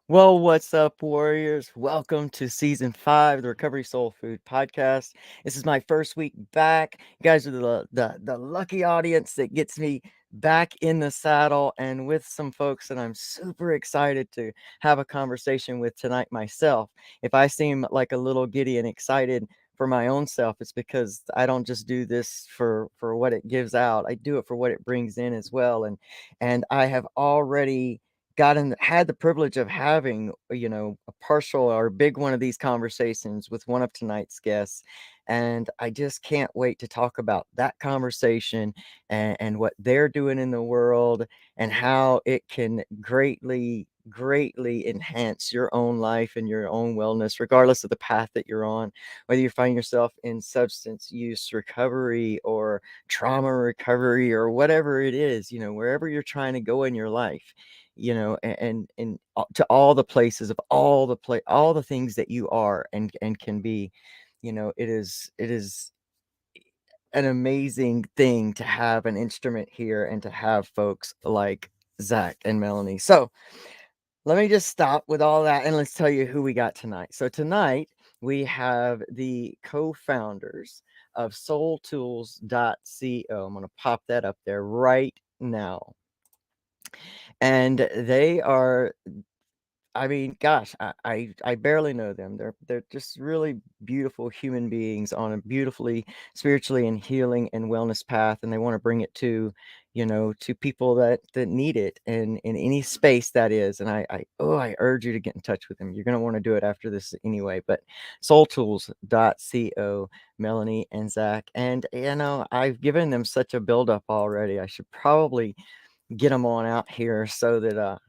Well, what's up, Warriors? Welcome to season 5 of the Recovery Soul Food Podcast. This is my first week back. You guys are the lucky audience that gets me back in the saddle and with some folks that I'm super excited to have a conversation with tonight myself. If I seem like a little giddy and excited for my own self, it's because I don't just do this for what it gives out. I do it for what it brings in as well. And I have already had the privilege of having a partial or a big one of these conversations with one of tonight's guests, and I just can't wait to talk about that conversation and what they're doing in the world and how it can greatly enhance your own life and your own wellness, regardless of the path that you're on, whether you find yourself in substance use recovery or trauma recovery or whatever it is, wherever you're trying to go in your life, and to all the places of all the things that you are and can be. It is an amazing thing to have an instrument here and to have folks like Zach and Melanie. So let me just stop with all that and let's tell you who we got tonight. So tonight we have the co-founders of Soultools.co. I'm going to pop that up there right now. And they are, I mean, gosh, I barely know them. They're just really beautiful human beings on a beautifully spiritually and healing and wellness path, and they want to bring it to people that need it in any space that is. And I urge you to get in touch with them. You're gonna want to do it after this anyway. But soultools.co, Melanie and Zach, and I've given them such a buildup already. I should probably get them on out here so that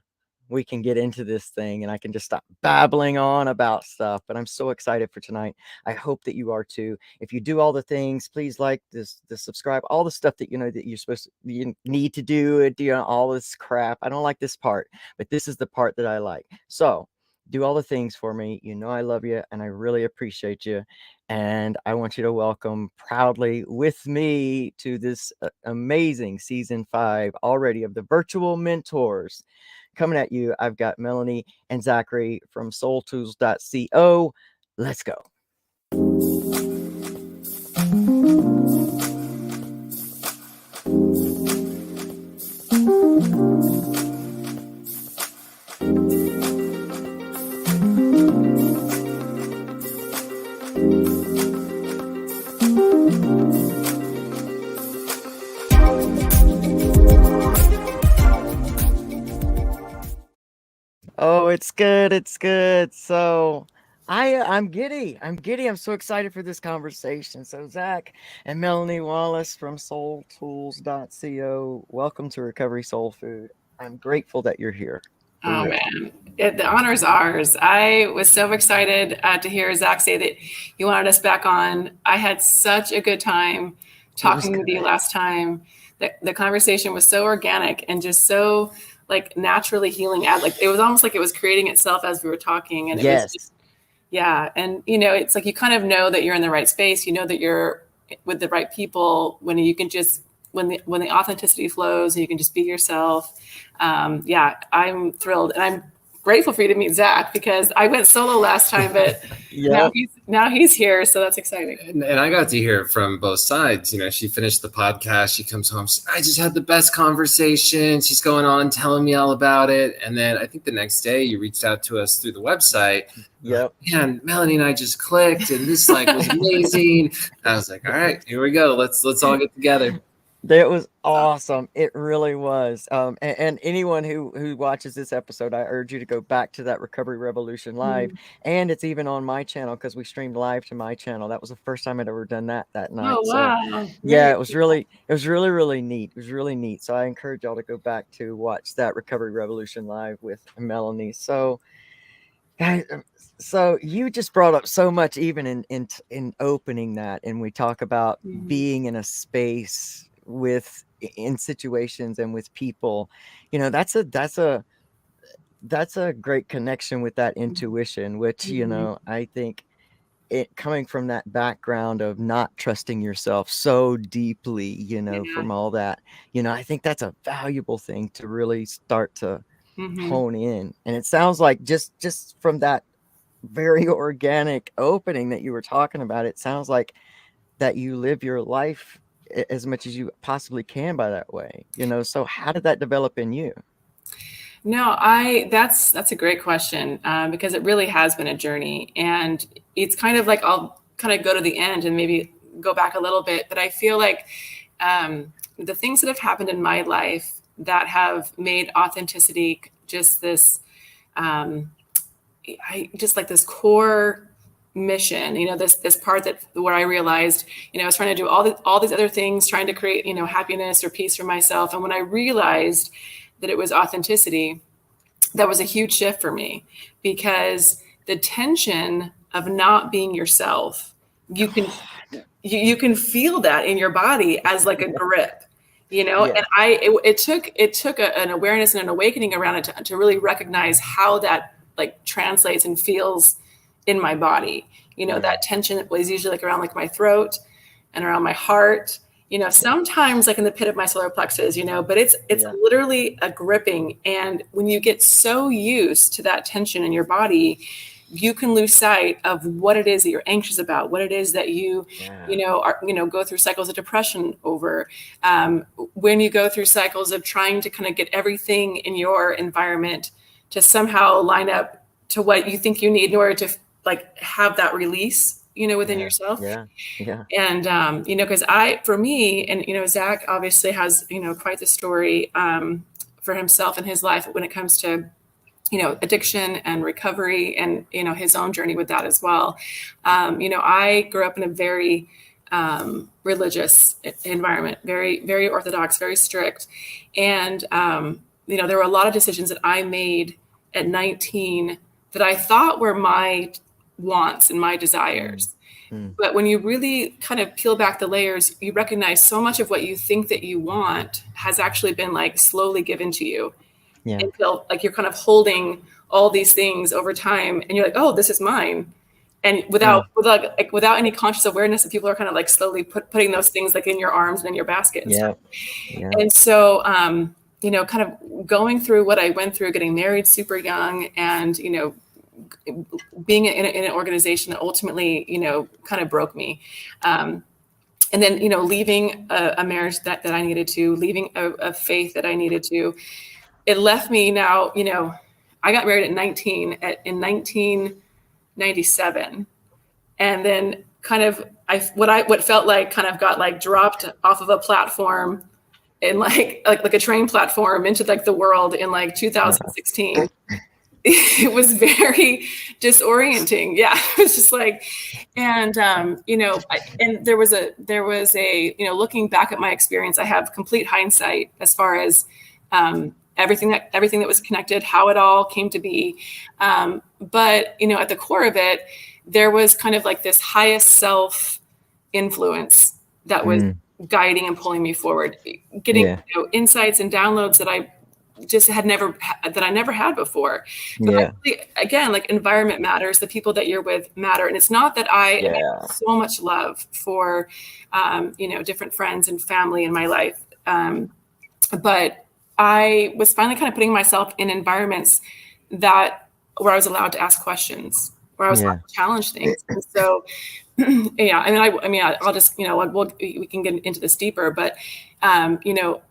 we can get into this thing and I can just stop babbling on about stuff. But I'm so excited for tonight. I hope that you are too. If you do all the things, please like this, subscribe, all the stuff that that you need to do it, all this crap. I don't like this part, but this is the part that I like. So do all the things for me. I love you and I really appreciate you. And I want you to welcome proudly with me to this amazing season 5 already of the Virtual Mentors. Coming at you, I've got Melanie and Zachary from Soultools.co. Let's go. Oh, it's good. It's good. So I'm giddy. I'm so excited for this conversation. So Zach and Melanie Wallace from Soultools.co, welcome to Recovery Soul Food. I'm grateful that you're here. Oh man, the honor is ours. I was so excited to hear Zach say that you wanted us back on. I had such a good time talking with you last time. The conversation was so organic and just so like naturally healing out. Like it was almost like it was creating itself as we were talking. And it was just, yeah. And it's like you kind of know that you're in the right space. You know that you're with the right people when you can just when the authenticity flows and you can just be yourself. Yeah, I'm thrilled and I'm grateful for you to meet Zach because I went solo last time, but now he's here, so that's exciting. And I got to hear it from both sides. She finished the podcast. She comes home. I just had the best conversation. She's going on telling me all about it. And then I think the next day you reached out to us through the website. Yep. And Melanie and I just clicked, and this was amazing. I was like, all right, here we go. Let's all get together. That was awesome. It really was. And anyone who watches this episode, I urge you to go back to that Recovery Revolution live. And it's even on my channel because we streamed live to my channel. That was the first time I'd ever done that night. Oh, wow. So, yeah, it was really neat. It was really neat. So I encourage y'all to go back to watch that Recovery Revolution live with Melanie. So, guys, so you just brought up so much even in opening that, and we talk about being in a space in situations and with people, that's a great connection with that intuition, which I think it coming from that background of not trusting yourself so deeply, from all that, I think that's a valuable thing to really start to hone in. And it sounds like just from that very organic opening that you were talking about, it sounds like that you live your life as much as you possibly can by that way, so how did that develop in you? No, that's a great question, because it really has been a journey, and it's kind of like I'll kind of go to the end and maybe go back a little bit, but I feel like the things that have happened in my life that have made authenticity just this, I just like this core mission, this part that where I realized, I was trying to do all these other things, trying to create, happiness or peace for myself. And when I realized that it was authenticity, that was a huge shift for me, because the tension of not being yourself, you can feel that in your body as like a grip, Yeah. and it took an awareness and an awakening around it to really recognize how that like translates and feels in my body. That tension was usually like around like my throat and around my heart, sometimes like in the pit of my solar plexus, but it's literally a gripping. And when you get so used to that tension in your body, you can lose sight of what it is that you're anxious about, what it is that you go through cycles of depression over, when you go through cycles of trying to kind of get everything in your environment to somehow line up to what you think you need in order to like have that release, within yourself. And, because for me, and, Zach obviously has, quite the story for himself in his life when it comes to, addiction and recovery and, his own journey with that as well. I grew up in a very religious environment, very, very orthodox, very strict. And, there were a lot of decisions that I made at 19 that I thought were my wants and my desires. But when you really kind of peel back the layers, you recognize so much of what you think that you want has actually been like slowly given to you. Until like you're kind of holding all these things over time and you're like, oh, this is mine. And without any conscious awareness that people are kind of like slowly putting those things like in your arms and in your basket. And so, kind of going through what I went through, getting married super young and, being in an organization that ultimately, kind of broke me. And then, leaving a marriage that I needed to, leaving a faith that I needed to, it left me now, I got married at 19 in 1997. And then kind of what felt like kind of got like dropped off of a platform in like a train platform into like the world in like 2016. It was very disorienting. Yeah. It was just like, and, and there was a, looking back at my experience, I have complete hindsight as far as, everything that was connected, how it all came to be. But, at the core of it, there was kind of like this highest self influence that was guiding and pulling me forward, getting insights and downloads that I just had never had before. But actually, again, like environment matters, the people that you're with matter. And it's not that I have so much love for, different friends and family in my life. But I was finally kind of putting myself in environments where I was allowed to ask questions, where I was allowed to challenge things. And so, I'll just, we can get into this deeper, but,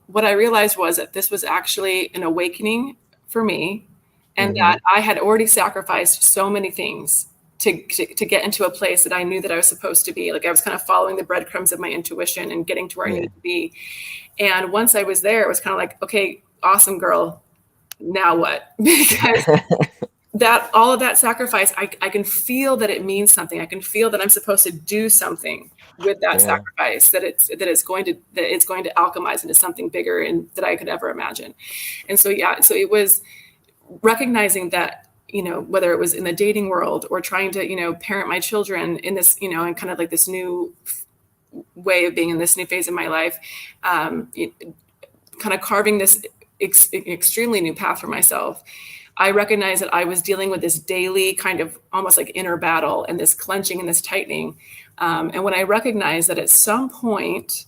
what I realized was that this was actually an awakening for me, and that I had already sacrificed so many things to get into a place that I knew that I was supposed to be. Like I was kind of following the breadcrumbs of my intuition and getting to where I needed to be. And once I was there, it was kind of like, okay, awesome girl. Now what? Because all of that sacrifice, I can feel that it means something. I can feel that I'm supposed to do something with that sacrifice, that it's going to alchemize into something bigger and that I could ever imagine. And so, so it was recognizing that, whether it was in the dating world or trying to, parent my children in this, and kind of like this new way of being in this new phase of my life, kind of carving this extremely new path for myself. I recognized that I was dealing with this daily kind of almost like inner battle and this clenching and this tightening. And when I recognized that at some point,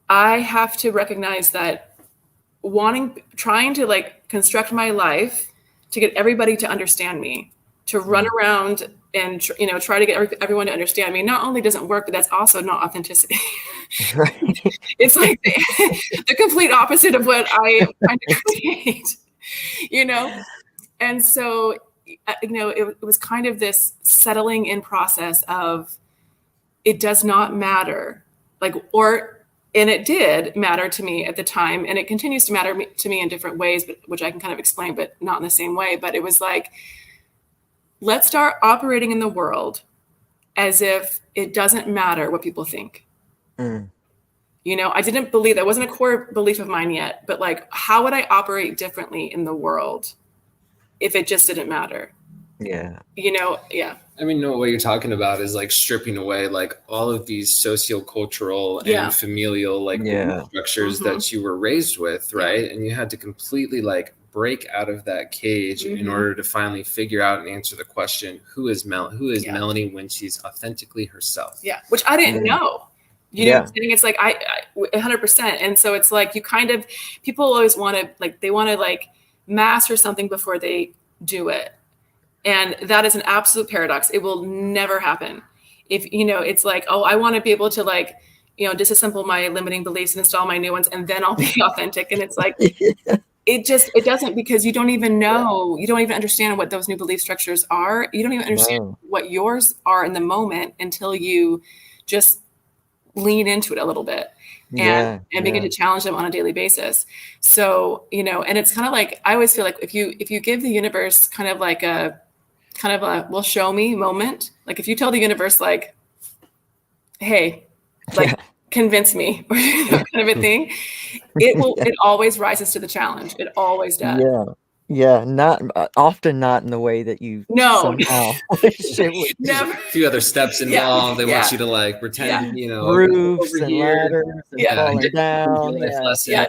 I have to recognize that trying to like construct my life to get everybody to understand me, to run around and try to get everyone to understand me. Not only doesn't work, but that's also not authenticity. Right. It's like the complete opposite of what I am trying to create, And so, it was kind of this settling in process of, it does not matter, and it did matter to me at the time, and it continues to matter to me in different ways, which I can kind of explain, but not in the same way. But it was like, let's start operating in the world as if it doesn't matter what people think. I didn't believe, that wasn't a core belief of mine yet, but like, how would I operate differently in the world if it just didn't matter? Yeah. Yeah. I mean, no, what you're talking about is like stripping away like all of these sociocultural and familial like belief structures that you were raised with, right? And you had to completely like break out of that cage in order to finally figure out and answer the question, who is Melanie when she's authentically herself? Yeah, which I didn't know. You know what I'm saying? It's like I 100%. And so it's like, people always want to like master something before they do it. And that is an absolute paradox. It will never happen. If, it's like, oh, I want to be able to like, disassemble my limiting beliefs and install my new ones, and then I'll be authentic. And it's like, it doesn't, because you don't even know, you don't even understand what those new belief structures are. You don't even understand what yours are in the moment until you just lean into it a little bit and begin to challenge them on a daily basis. So, and it's kind of like, I always feel like if you give the universe kind of a well, show me moment, like if you tell the universe like, hey, like convince me, or kind of a thing, it always rises to the challenge. It always does. Yeah, not often, not in the way that you somehow wish it would. Never. A few other steps involved. They want you to like pretend, roofs and ladders and falling down.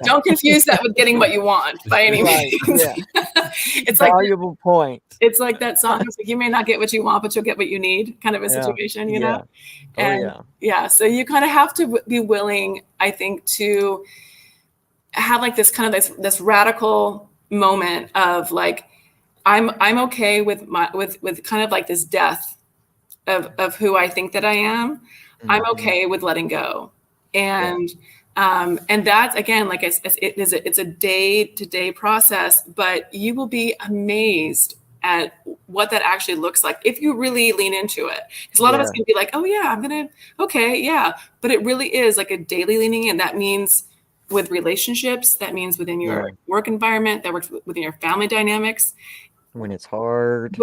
Don't confuse that with getting what you want by any means. It's valuable point. It's like that song. It's like, you may not get what you want, but you'll get what you need, kind of a situation, So you kind of have to be willing, I think, to have like this kind of this radical moment of like, I'm okay with with kind of like this death of who I think that I am. I'm okay with letting go. And that's, again, like it's a day-to-day process, but you will be amazed at what that actually looks like if you really lean into it. Because a lot of us can be like, oh yeah, but it really is like a daily leaning in. That means with relationships, that means within your work environment, that works within your family dynamics. When it's hard.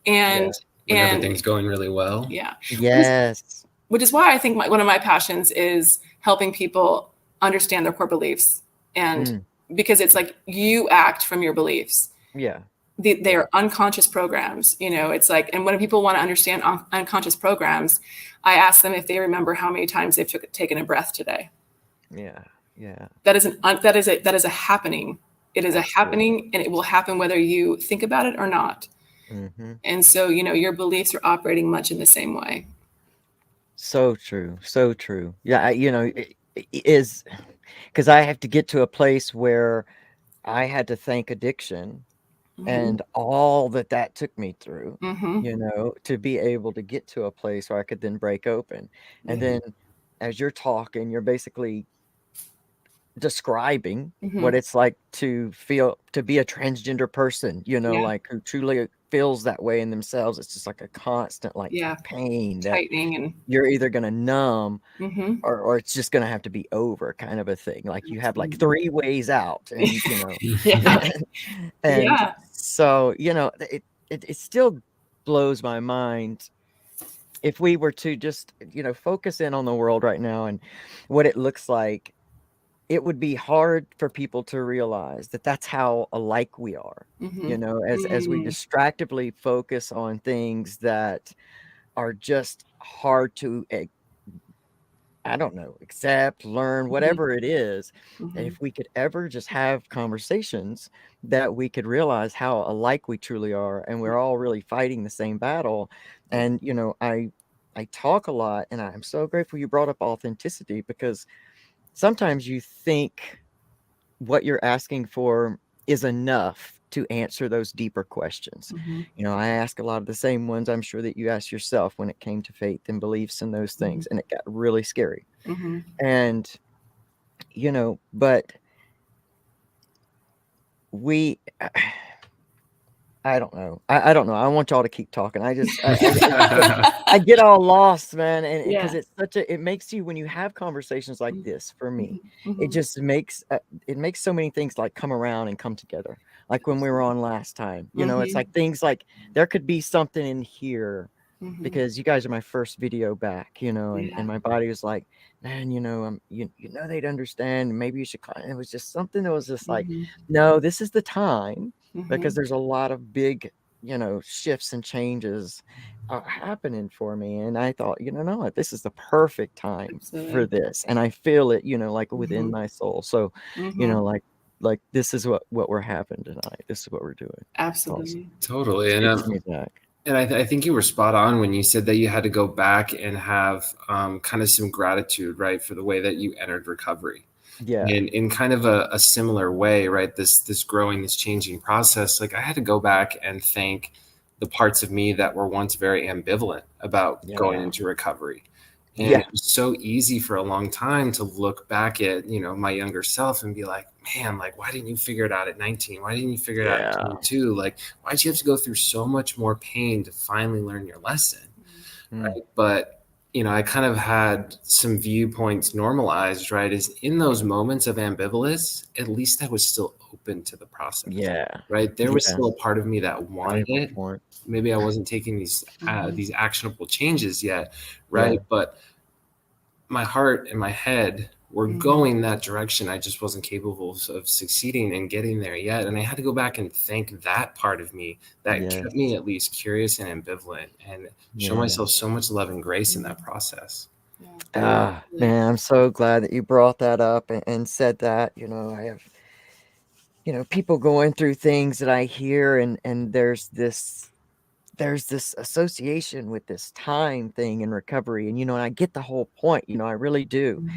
And when everything's going really well. Yeah. Yes. Which is why I think one of my passions is helping people understand their core beliefs. And because it's like, you act from your beliefs. Yeah. They are unconscious programs. It's like, and when people want to understand unconscious programs, I ask them if they remember how many times they've taken a breath today. Yeah. That is a happening. It is a happening, and it will happen whether you think about it or not. And so, your beliefs are operating much in the same way. So true. So true. Yeah. It is, because I have to get to a place where I had to thank addiction and all that took me through, to be able to get to a place where I could then break open. And then as you're talking, you're basically describing what it's like to be a transgender person, like who truly feels that way in themselves. It's just like a constant pain that tightening, and you're either going to numb or it's just going to have to be over, kind of a thing. Like you have like 3 ways out, and so it still blows my mind if we were to just focus in on the world right now and what it looks like. It would be hard for people to realize that that's how alike we are, as we distractively focus on things that are just hard to, accept, learn, whatever it is. And if we could ever just have conversations that we could realize how alike we truly are, and we're all really fighting the same battle. And, I talk a lot, and I'm so grateful you brought up authenticity, because sometimes you think what you're asking for is enough to answer those deeper questions. Mm-hmm. You know, I ask a lot of the same ones I'm sure that you asked yourself when it came to faith and beliefs and those things, and it got really scary. Mm-hmm. And, you know, but we I don't know. I don't know. I want y'all to keep talking. I get all lost, man, and because Yeah. it's such a it makes you when you have conversations like this. For me, it Mm-hmm. just makes it makes so many things like come around and come together. Like when we were on last time, you know, it's like things like there could be something in here Mm-hmm. because you guys are my first video back, you know, and Yeah. my body was like, man, you know, you know they'd understand. Maybe you should call. And it was just something that was just like, Mm-hmm. no, this is the time because Mm-hmm. there's a lot of big, you know, shifts and changes happening for me. And I thought, you know, no, what, this is the perfect time for Absolutely. this. And I feel it, you know, like within Mm-hmm. my soul. So, you Mm-hmm. know, like this is what we're having tonight. This is what we're doing. It's awesome. Absolutely. Totally. Speak to me, Zach. And I think you were spot on when you said that you had to go back and have kind of some gratitude, right, for the way that you entered recovery. Yeah. And in kind of a similar way, right, this growing, this changing process, like I had to go back and thank the parts of me that were once very ambivalent about going Yeah. into recovery. And Yeah. it was so easy for a long time to look back at, you know, my younger self and be like, man, like, why didn't you figure it out at 19? Why didn't you figure it out at Yeah. 22? Like, why'd you have to go through so much more pain to finally learn your lesson? Right. But, you know, I kind of had some viewpoints normalized, right? Is in those moments of ambivalence, at least I was still open to the process. Yeah. Right. There was Yeah. still a part of me that wanted Valuable it. point. Maybe I wasn't taking these actionable changes yet. Right. Yeah. But my heart and my head were going that direction. I just wasn't capable of succeeding and getting there yet. And I had to go back and thank that part of me that Yes. kept me at least curious and ambivalent and show Yeah. myself so much love and grace in that process. Ah, man, I'm so glad that you brought that up and said that. You know, I have, you know, people going through things that I hear and there's this association with this time thing in recovery. And, you know, and I get the whole point, you know, I really do.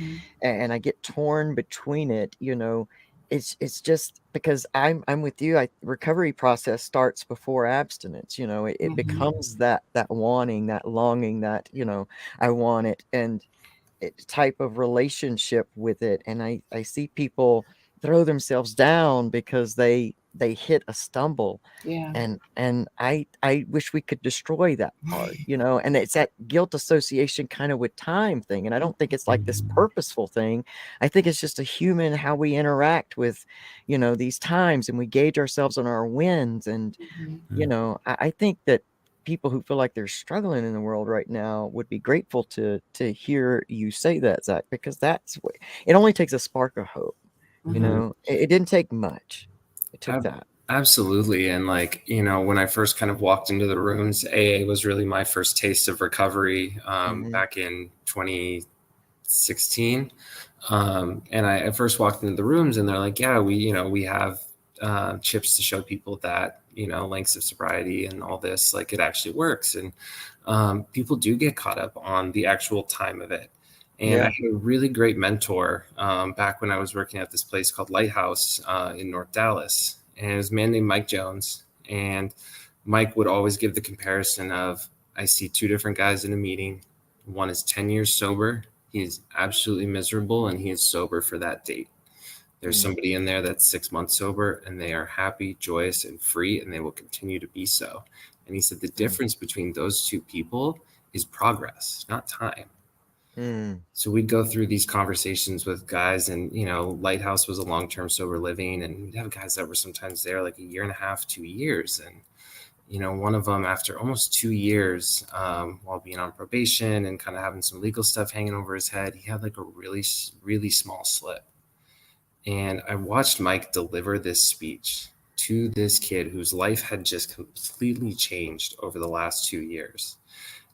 And I get torn between it, you know. It's just because I'm with you. Recovery process starts before abstinence, you know. It becomes that wanting, that longing, that, you know, I want it. And type of relationship with it, and I see people throw themselves down because they hit a stumble. Yeah. And I wish we could destroy that part, you know. And it's that guilt association kind of with time thing, and I don't think it's like this purposeful thing. I think it's just a human how we interact with, you know, these times, and we gauge ourselves on our wins. And you know, I think that people who feel like they're struggling in the world right now would be grateful to hear you say that, Zach, because that's what it only takes a spark of hope. You know, it didn't take much. It took that. Absolutely. And like, you know, when I first kind of walked into the rooms, AA was really my first taste of recovery back in 2016. And I first walked into the rooms and they're like, yeah, we have chips to show people that, you know, lengths of sobriety and all this, like it actually works. And people do get caught up on the actual time of it. And I had a really great mentor back when I was working at this place called Lighthouse in North Dallas. And it was a man named Mike Jones. And Mike would always give the comparison of, I see two different guys in a meeting. One is 10 years sober. He is absolutely miserable and he is sober for that date. There's somebody in there that's 6 months sober and they are happy, joyous, and free, and they will continue to be so. And he said the difference between those two people is progress, not time. So we'd go through these conversations with guys, and, you know, Lighthouse was a long-term sober living, and we'd have guys that were sometimes there like a year and a half, 2 years. And, you know, one of them after almost 2 years while being on probation and kind of having some legal stuff hanging over his head, he had like a really, really small slip. And I watched Mike deliver this speech to this kid whose life had just completely changed over the last 2 years,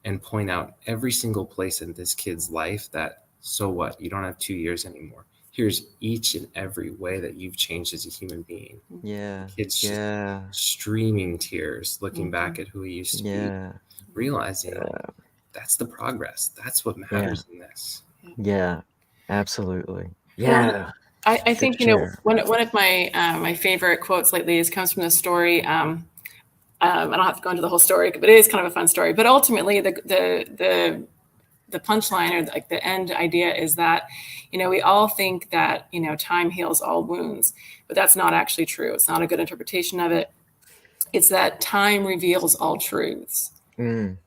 and point out every single place in this kid's life that, so what, you don't have 2 years anymore. Here's each and every way that you've changed as a human being. Yeah. Kids just streaming tears, looking back at who he used to be, realizing that's the progress. That's what matters in this. Yeah, absolutely. Yeah. I Good think, share. one of my my favorite quotes lately comes from the story. I don't have to go into the whole story, but it is kind of a fun story. But ultimately, the punchline, or like the end idea, is that we all think that time heals all wounds, but that's not actually true. It's not a good interpretation of it. It's that time reveals all truths. Mm,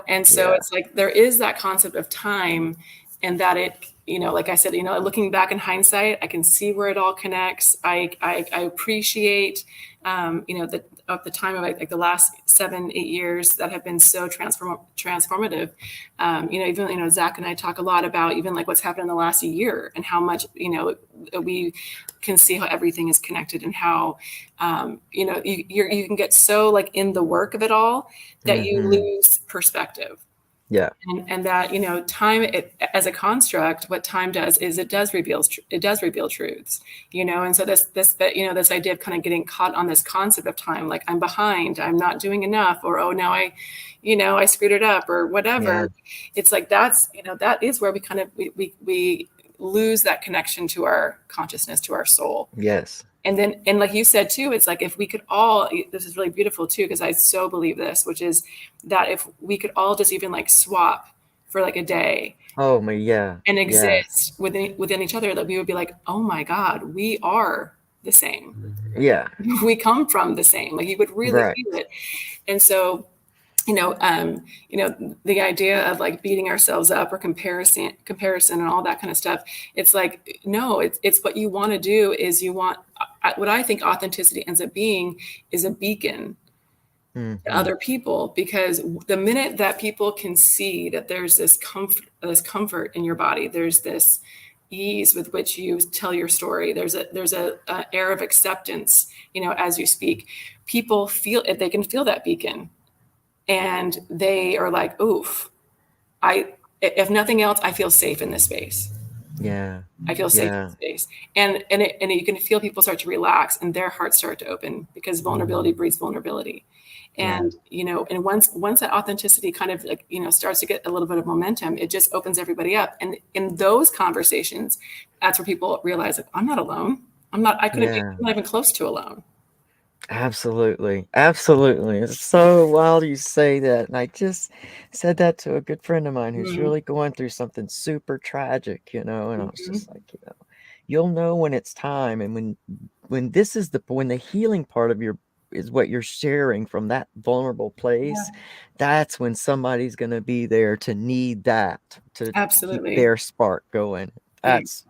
And so yeah. it's like there is that concept of time, and that it, like I said, looking back in hindsight, I can see where it all connects. I appreciate, the time of like the last 7-8 years that have been so transformative. Even Zach and I talk a lot about even like what's happened in the last year, and how much we can see how everything is connected, and how you can get so like in the work of it all that you Hmm. lose perspective. Yeah. And that time, as a construct, what time does is it does reveal truths. And so this idea of kind of getting caught on this concept of time, like I'm behind, I'm not doing enough, or oh, now I screwed it up, or Yeah. whatever. It's like that is where we kind of we lose that connection to our consciousness, to our soul. Yes. And like you said too, it's like if we could all, this is really beautiful too, because I so believe this, which is that if we could all just even like swap for like a day Oh my, yeah. and Yeah. exist within each other, that we would be like, oh my God, we are the same. Yeah. We come from the same. Like you would really Right. feel it. And so the idea of like beating ourselves up, or comparison and all that kind of stuff. It's like, no, it's what you want to do is what I think authenticity ends up being is a beacon to Hmm. other people, because the minute that people can see that there's this comfort in your body, there's this ease with which you tell your story, there's a air of acceptance, as you speak, people feel it, they can feel that beacon, and they are like, oof, if nothing else, I feel safe in this space. Yeah. I feel safe in Yeah. this space. And you can feel people start to relax, and their hearts start to open, because vulnerability breeds vulnerability. Yeah. And once that authenticity kind of like, starts to get a little bit of momentum, it just opens everybody up. And in those conversations, that's where people realize, like, I'm not alone. I couldn't be, Yeah. I'm not even close to alone. Absolutely. Absolutely. It's so wild you say that. And I just said that to a good friend of mine who's Mm-hmm. really going through something super tragic, and I was Mm-hmm. just like, you'll know when it's time. And when the healing part of your is what you're sharing from that vulnerable Yeah, place, that's when somebody's going to be there to need that to keep absolutely. their spark going. Yeah. That's,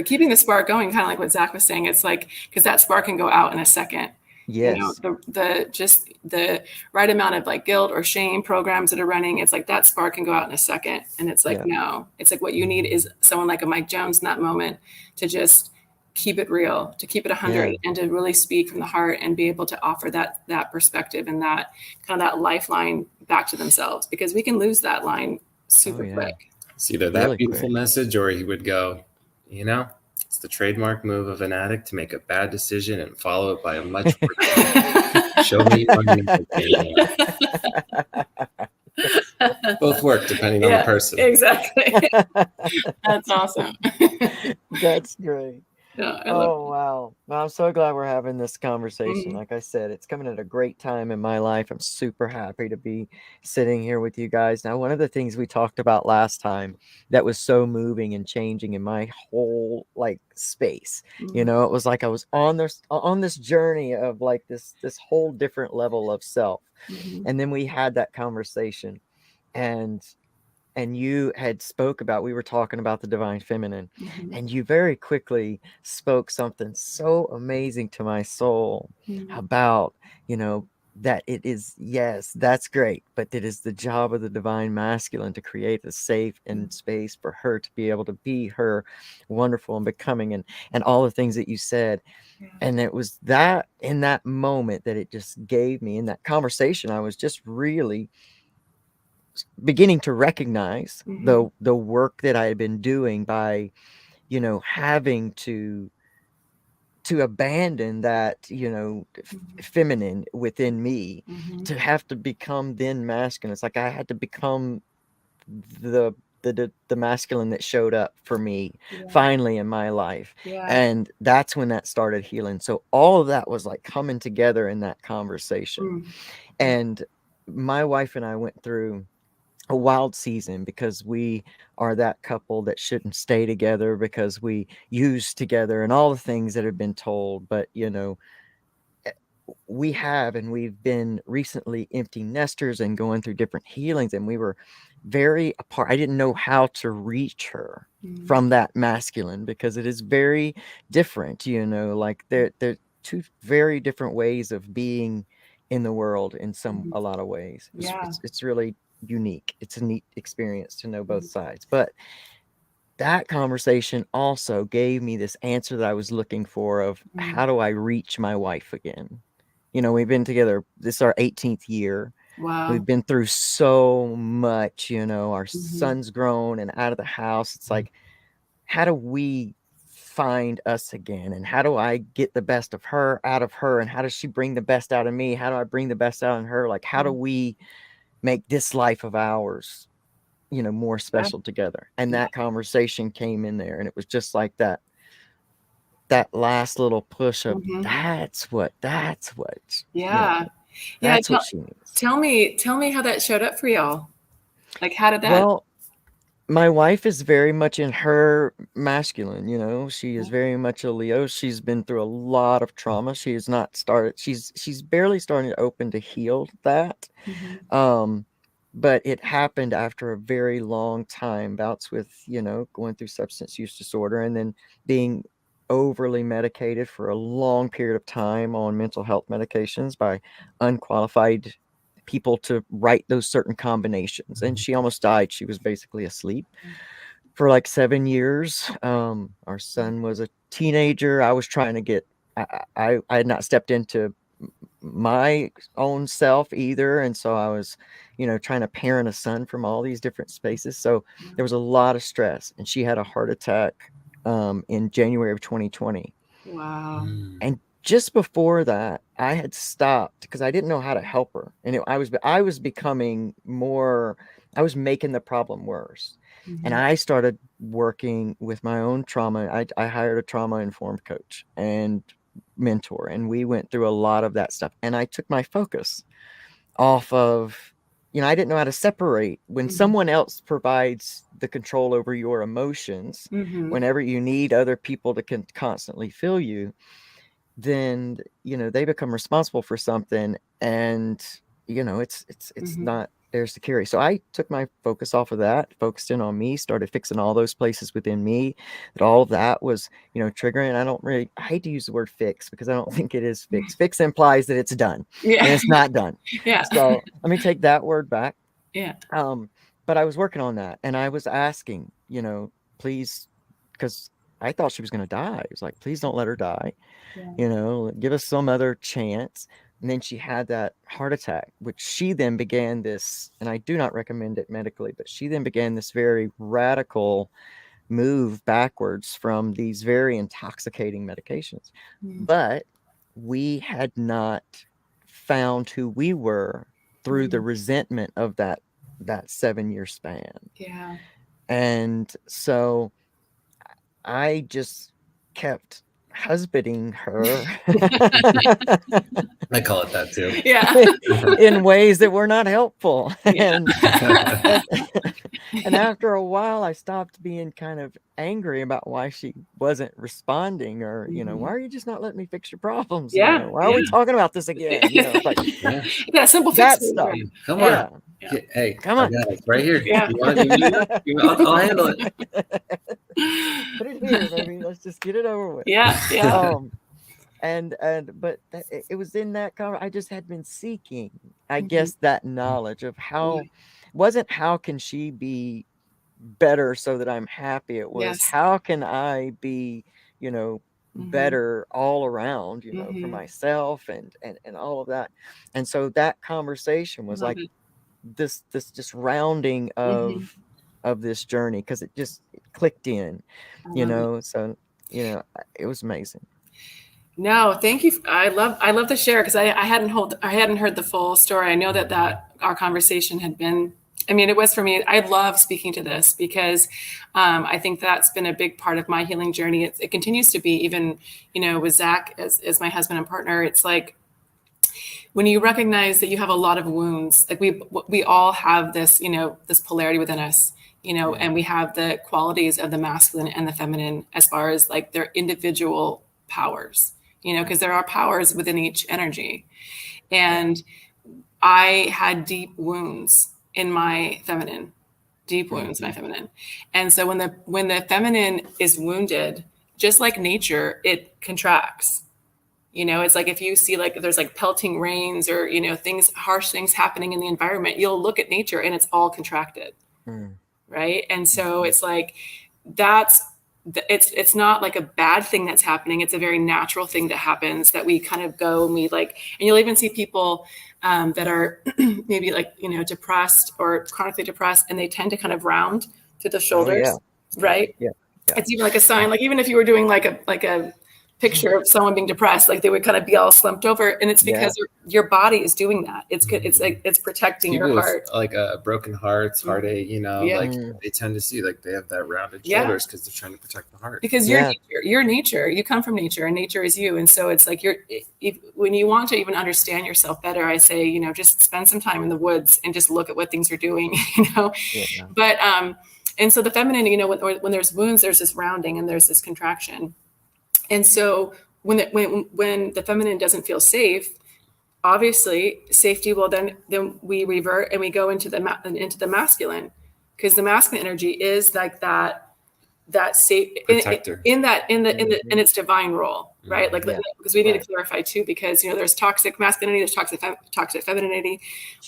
Keeping the spark going, kind of like what Zach was saying. It's like, because that spark can go out in a second. yes. The right amount of like guilt or shame programs that are running, it's like that spark can go out in a second. And it's like, Yeah. no, it's like what you need is someone like a Mike Jones in that moment, to just keep it real, to keep it 100, Yeah. and to really speak from the heart, and be able to offer that perspective, and that kind of that lifeline back to themselves, because we can lose that line Oh super yeah. quick. It's either that Really beautiful quick. message, or he would go, it's the trademark move of an addict to make a bad decision and follow it by a much worse one. Show me you learn anything. Both work depending on the Yeah, person. exactly. That's awesome. That's great. Yeah, I love Oh, wow. Well, I'm so glad we're having this conversation. it. Like I said, it's coming at a great time in my life. I'm super happy to be sitting here with you guys. Now, one of the things we talked about last time that was so moving and changing in my whole like space, Mhm. it was like I was on this journey of like this whole different level of self. Mhm. And then we had that conversation, and you had spoke about, we were talking about the divine feminine, Mhm. and you very quickly spoke something so amazing to my soul Mhm. about, that it is, yes, that's great, but it is the job of the divine masculine to create a safe and space for her to be able to be her wonderful and becoming, and all the things that you said. Yeah. And it was that in that moment that it just gave me, in that conversation, I was just really beginning to recognize Mhm. the work that I had been doing by, having to abandon that, Mhm. feminine within me, Mhm. to have to become then masculine. It's like I had to become the the masculine that showed up for me Yeah. finally in my life. Yeah. And that's when that started healing. So all of that was like coming together in that conversation. And my wife and I went through a wild season because we are that couple that shouldn't stay together because we use together and all the things that have been told. But, you know, we have, and we've been recently empty nesters and going through different healings, and we were very apart. I didn't know how to reach her from that masculine because it is very different, you know, like they're two very different ways of being in the world in a lot of ways. It's really unique. It's a neat experience to know both sides. But that conversation also gave me this answer that I was looking for of how do I reach my wife again? You know, we've been together, this is our 18th year. Wow. We've been through so much, you know, our son's grown and out of the house. It's like, how do we find us again? And how do I get the best of her out of her? And how does she bring the best out of me? How do I bring the best out of her? Like, how do we make this life of ours, you know, more special together? And that conversation came in there, and it was just like that last little push of that's what you know, that's what she needs. Tell me how that showed up for y'all. Like, how did that? Well, my wife is very much in her masculine, you know, she is very much a Leo. She's been through a lot of trauma. She has not started, she's barely starting to open to heal that. But it happened after a very long time, bouts with, you know, going through substance use disorder and then being overly medicated for a long period of time on mental health medications by unqualified people to write those certain combinations. And she almost died. She was basically asleep for like 7 years. Our son was a teenager. I was trying to get, I had not stepped into my own self either, and so I was, you know, trying to parent a son from all these different spaces. So there was a lot of stress, and she had a heart attack in January of 2020. Wow. And just before that, I had stopped because I didn't know how to help her, and I was becoming more, I was making the problem worse. And I started working with my own trauma. I hired a trauma informed coach and mentor, and we went through a lot of that stuff. And I took my focus off of, you know, I didn't know how to separate when someone else provides the control over your emotions. Whenever you need other people to constantly fill you, then, you know, they become responsible for something, and, you know, it's not theirs to carry. So I took my focus off of that, focused in on me, started fixing all those places within me that all of that was, you know, triggering. I hate to use the word fix because I don't think it is fix. Fix implies that it's done, and it's not done. So let me take that word back. But I was working on that, and I was asking, you know, please, because I thought she was going to die. I was like, please don't let her die. You know, give us some other chance. And then she had that heart attack, which she then began this, and I do not recommend it medically, but she then began this very radical move backwards from these very intoxicating medications. But we had not found who we were through the resentment of that 7-year span. And so I just kept husbanding her. I call it that too. In ways that were not helpful. And after a while, I stopped being kind of angry about why she wasn't responding, or, you know, why are you just not letting me fix your problems? You know, why are we talking about this again? You know, like that simple that fix. stuff. Come on. Hey, come on. Right here. You want it? I'll handle it. Put it here, baby. Let's just get it over with. But it was in that I just had been seeking, I guess, that knowledge of how wasn't how can she be better so that I'm happy. It was how can I be, you know, better all around, you know, for myself and all of that. And so that conversation was like this just rounding of this journey, because it just clicked in, you know. So, you know, it was amazing. No, thank you. I love the share, because I hadn't heard the full story. I know that our conversation had been I mean, it was for me. I love speaking to this because I think that's been a big part of my healing journey. It continues to be, even, with Zach as my husband and partner. It's like when you recognize that you have a lot of wounds, like we all have this, this polarity within us, and we have the qualities of the masculine and the feminine as far as like their individual powers, because there are powers within each energy. And I had deep wounds in my feminine, And so when the feminine is wounded, just like nature, it contracts. It's like if you see like there's like pelting rains or, harsh things happening in the environment, you'll look at nature and it's all contracted. Right. And so it's like it's not like a bad thing that's happening. It's a very natural thing that happens, that we kind of go and we like, and you'll even see people that are maybe like, depressed or chronically depressed, and they tend to kind of round to the shoulders. Right. Yeah. It's even like a sign, like even if you were doing like a picture of someone being depressed, like they would kind of be all slumped over, and it's because your body is doing that. It's good. It's like it's protecting People your heart. With, like a broken heart, heartache, like they tend to see like they have that rounded shoulders because they're trying to protect the heart. Because you're nature. You come from nature, and nature is you. And so it's like when you want to even understand yourself better, I say, just spend some time in the woods and just look at what things are doing. But and so the feminine, when there's wounds, there's this rounding and there's this contraction. And so when the feminine doesn't feel safe, obviously safety will then we revert and we go into the masculine, because the masculine energy is like that safe protector in its divine role, right? Like because we need to clarify too, because there's toxic masculinity, there's toxic femininity,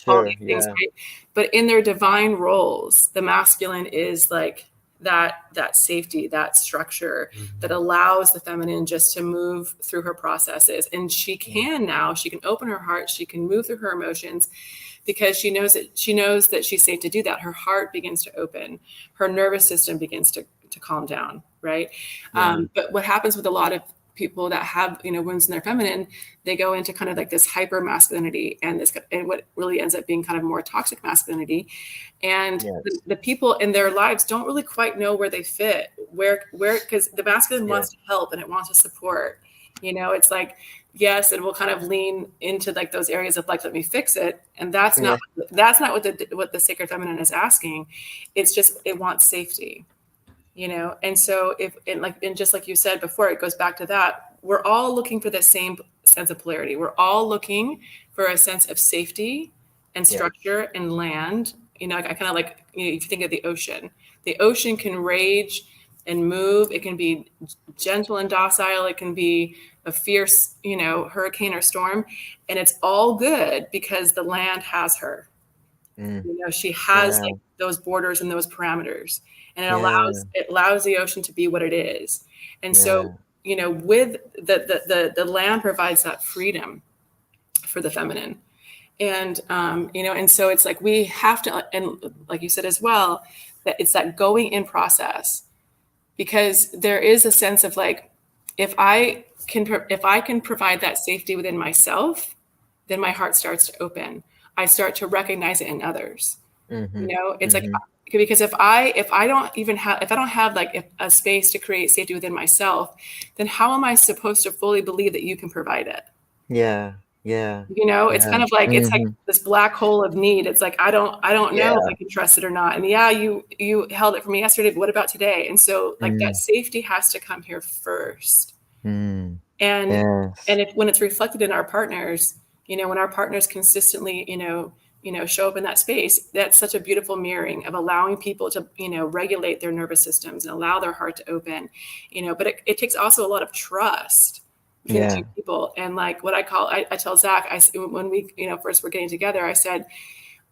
all these things, right? But in their divine roles, the masculine is like that safety, that structure that allows the feminine just to move through her processes. And she can open her heart, she can move through her emotions, because she knows that she's safe to do that. Her heart begins to open, her nervous system begins to calm down, right? But what happens with a lot of people that have wounds in their feminine, they go into kind of like this hyper masculinity and what really ends up being kind of more toxic masculinity. And the people in their lives don't really quite know where they fit, where because the masculine wants to help and it wants to support. It's like, yes, and we'll kind of lean into like those areas of like, let me fix it. And that's not what the sacred feminine is asking. It's just, it wants safety. And so and just like you said before, it goes back to that. We're all looking for the same sense of polarity. We're all looking for a sense of safety and structure and land. I kind of like, if you think of the ocean can rage and move. It can be gentle and docile. It can be a fierce, hurricane or storm. And it's all good because the land has her. She has like those borders and those parameters. And it allows the ocean to be what it is. And so, with the land provides that freedom for the feminine. And, and so it's like, we have to, and like you said as well, that it's that going in process, because there is a sense of like, if I can provide that safety within myself, then my heart starts to open. I start to recognize it in others. It's like, because if I don't have like a space to create safety within myself, then how am I supposed to fully believe that you can provide it? It's kind of like, it's like this black hole of need. It's like, I don't know if I can trust it or not. And you held it for me yesterday, but what about today? And so like that safety has to come here first. And when it's reflected in our partners, when our partners consistently, show up in that space, that's such a beautiful mirroring of allowing people to, regulate their nervous systems and allow their heart to open, but it takes also a lot of trust between two people. And like what I tell Zach, when we, first were getting together, I said,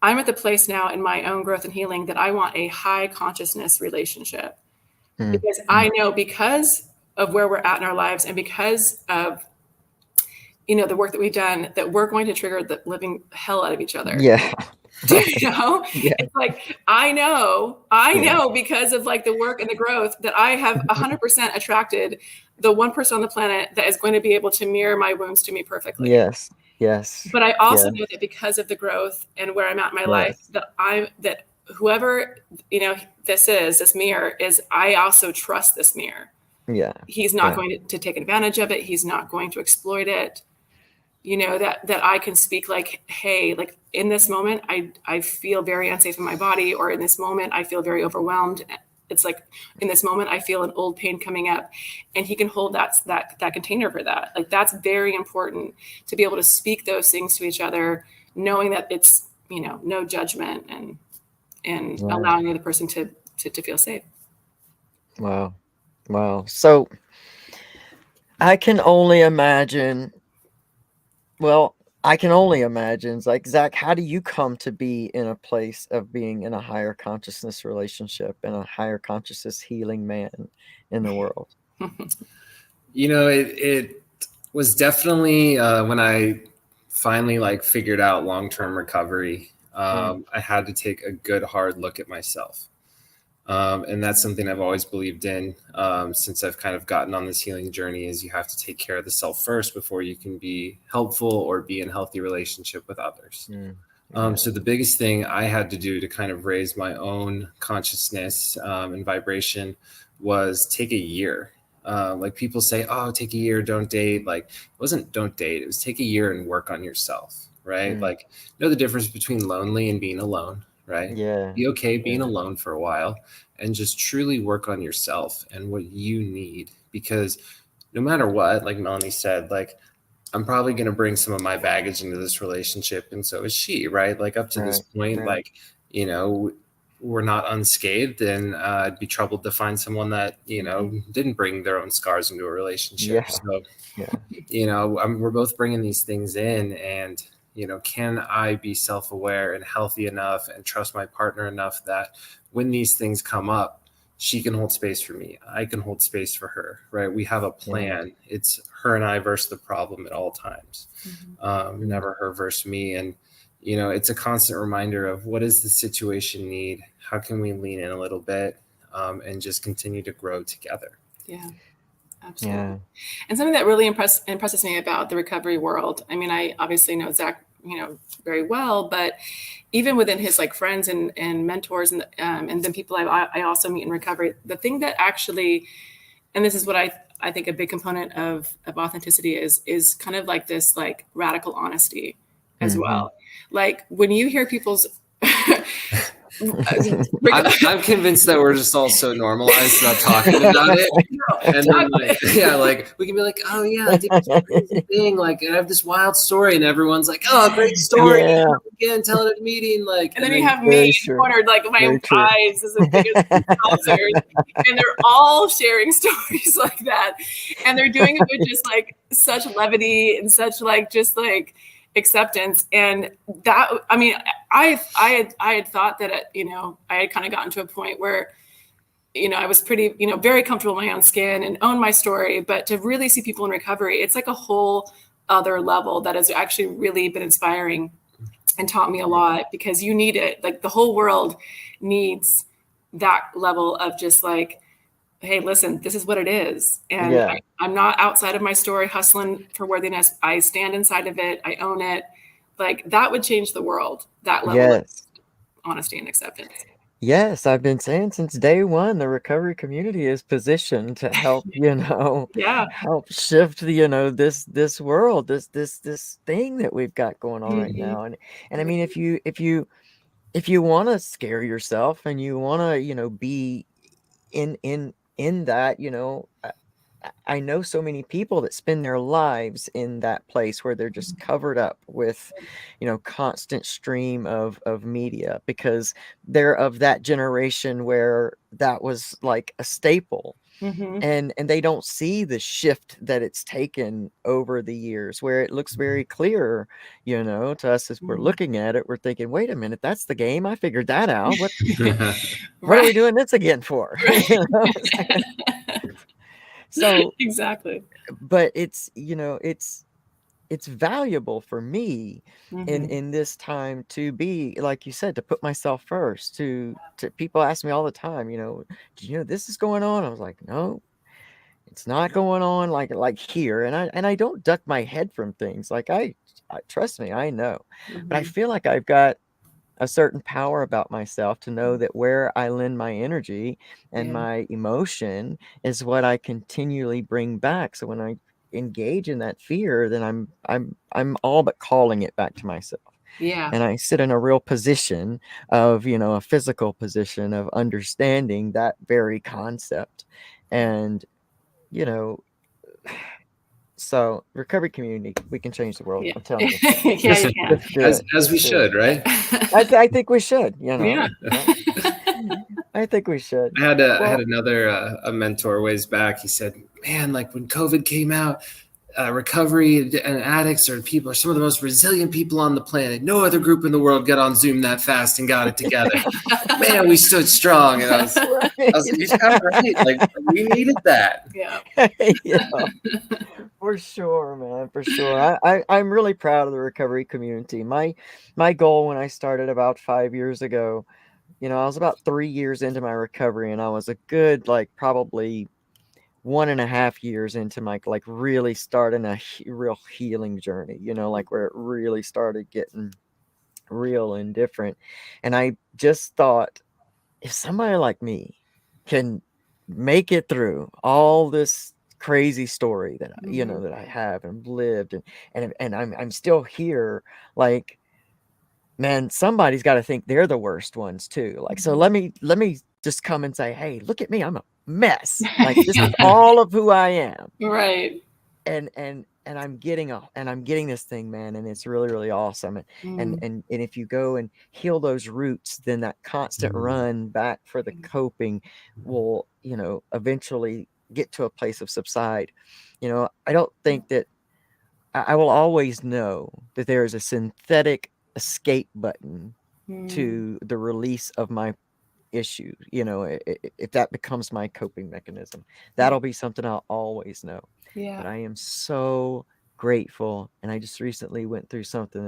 I'm at the place now in my own growth and healing that I want a high consciousness relationship, because I know, because of where we're at in our lives and because of, the work that we've done, that we're going to trigger the living hell out of each other. It's like, I know because of like the work and the growth that I have 100% attracted the one person on the planet that is going to be able to mirror my wounds to me perfectly. Yes. But I also know that because of the growth and where I'm at in my life, that whoever, this mirror is, I also trust this mirror. Yeah. He's not going to take advantage of it. He's not going to exploit it. That I can speak like, hey, like in this moment, I feel very unsafe in my body, or in this moment, I feel very overwhelmed. It's like, in this moment, I feel an old pain coming up, and he can hold that container for that. Like, that's very important, to be able to speak those things to each other, knowing that it's, no judgment, and allowing the other person to feel safe. Wow. So I can only imagine, like, Zach, how do you come to be in a place of being in a higher consciousness relationship and a higher consciousness healing man in the world? It was definitely when I finally figured out long-term recovery, I had to take a good hard look at myself. And that's something I've always believed in since I've kind of gotten on this healing journey, is you have to take care of the self first before you can be helpful or be in a healthy relationship with others. So the biggest thing I had to do to kind of raise my own consciousness and vibration was take a year. Like people say, oh, take a year, don't date. Like, it wasn't don't date. It was take a year and work on yourself, right? Like, know the difference between lonely and being alone, right? Yeah. Be okay being alone for a while, and just truly work on yourself and what you need. Because no matter what, like Melanie said, like, I'm probably going to bring some of my baggage into this relationship, and so is she, right? Like, up to this point, like, we're not unscathed, and I'd be troubled to find someone that, didn't bring their own scars into a relationship. So, we're both bringing these things in, and, can I be self-aware and healthy enough and trust my partner enough that when these things come up, she can hold space for me, I can hold space for her, right? We have a plan. It's her and I versus the problem at all times. Never her versus me. And, it's a constant reminder of, what does the situation need? How can we lean in a little bit and just continue to grow together? Yeah, absolutely. And something that really impresses me about the recovery world, I mean, I obviously know Zach, very well, but even within his friends and mentors and then people I also meet in recovery, the thing that actually, and this is what I think a big component of authenticity is kind of like this radical honesty as well. Like, when you hear people's I'm convinced that we're just all so normalized about talking about it. And then we can be like, oh yeah, I did this crazy thing. Like, I have this wild story, and everyone's like, oh, great story. Again, tell it at a meeting. And then you have me cornered, like my eyes as big as saucers, and they're all sharing stories like that. And they're doing it with just such levity and such acceptance. And that, I mean, I had thought that, I had kind of gotten to a point where, I was pretty, very comfortable in my own skin and own my story. But to really see people in recovery, it's like a whole other level that has actually really been inspiring and taught me a lot, because you need it. Like, the whole world needs that level of just hey, listen, this is what it is. And I'm not outside of my story hustling for worthiness. I stand inside of it. I own it. That would change the world, that level of honesty and acceptance. Yes, I've been saying since day one, the recovery community is positioned to help, help shift this world, this thing that we've got going on right now. And I mean, if you want to scare yourself and you want to, be in that, I know so many people that spend their lives in that place where they're just covered up with, constant stream of media, because they're of that generation where that was like a staple. And they don't see the shift that it's taken over the years, where it looks very clear, to us as we're looking at it. We're thinking, wait a minute, that's the game. I figured that out. What are we doing this again for? So exactly. But it's valuable for me in this time to be, like you said, to put myself first. To people ask me all the time, do you know this is going on? I was like, no, it's not going on like here. And I don't duck my head from things. Like, I trust me, I know. But I feel like I've got a certain power about myself to know that where I lend my energy and Yeah. my emotion is what I continually bring back. So when I engage in that fear, then I'm all but calling it back to myself. Yeah. And I sit in a real position of, a physical position of understanding that very concept. And, you know, so recovery community, we can change the world. Yeah. I'm telling you. Yeah, you can. Just do as it. as we Just do it. should, right? I think we should, Yeah. I think we should. I had another a mentor ways back. He said, "Man, like when COVID came out, recovery and addicts are some of the most resilient people on the planet. No other group in the world got on Zoom that fast and got it together. Man, we stood strong." And I was like, "He's got right. Like we needed that." Yeah. For sure, man. For sure. I'm really proud of the recovery community. My goal when I started about 5 years ago, I was about 3 years into my recovery, and I was a good probably 1.5 years into my really starting a real healing journey, where it really started getting real and different. And I just thought, if somebody like me can make it through all this crazy story that that I have and lived, and I'm still here, like, man, somebody's got to think they're the worst ones too. Like, so let me just come and say, hey, look at me, I'm a mess. Like, this is all of who I am. Right. And I'm getting this thing, man, and it's really, really awesome. And if you go and heal those roots, then that constant run back for the coping will, eventually get to a place of subside. I don't think that I will always know that there is a synthetic escape button to the release of my issue. If that becomes my coping mechanism, that'll be something I'll always know. Yeah. But I am so grateful, and I just recently went through something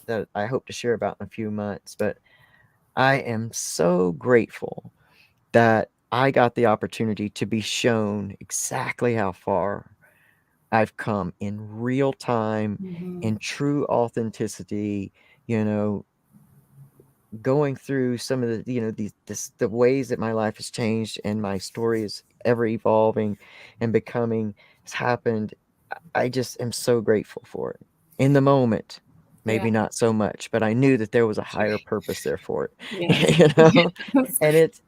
that I hope to share about in a few months. But I am so grateful that I got the opportunity to be shown exactly how far I've come in real time, in true authenticity, going through some of the the ways that my life has changed and my story is ever evolving and becoming has happened. I just am so grateful for it. In the moment, maybe not so much, but I knew that there was a higher purpose there for it. Yes. And it's,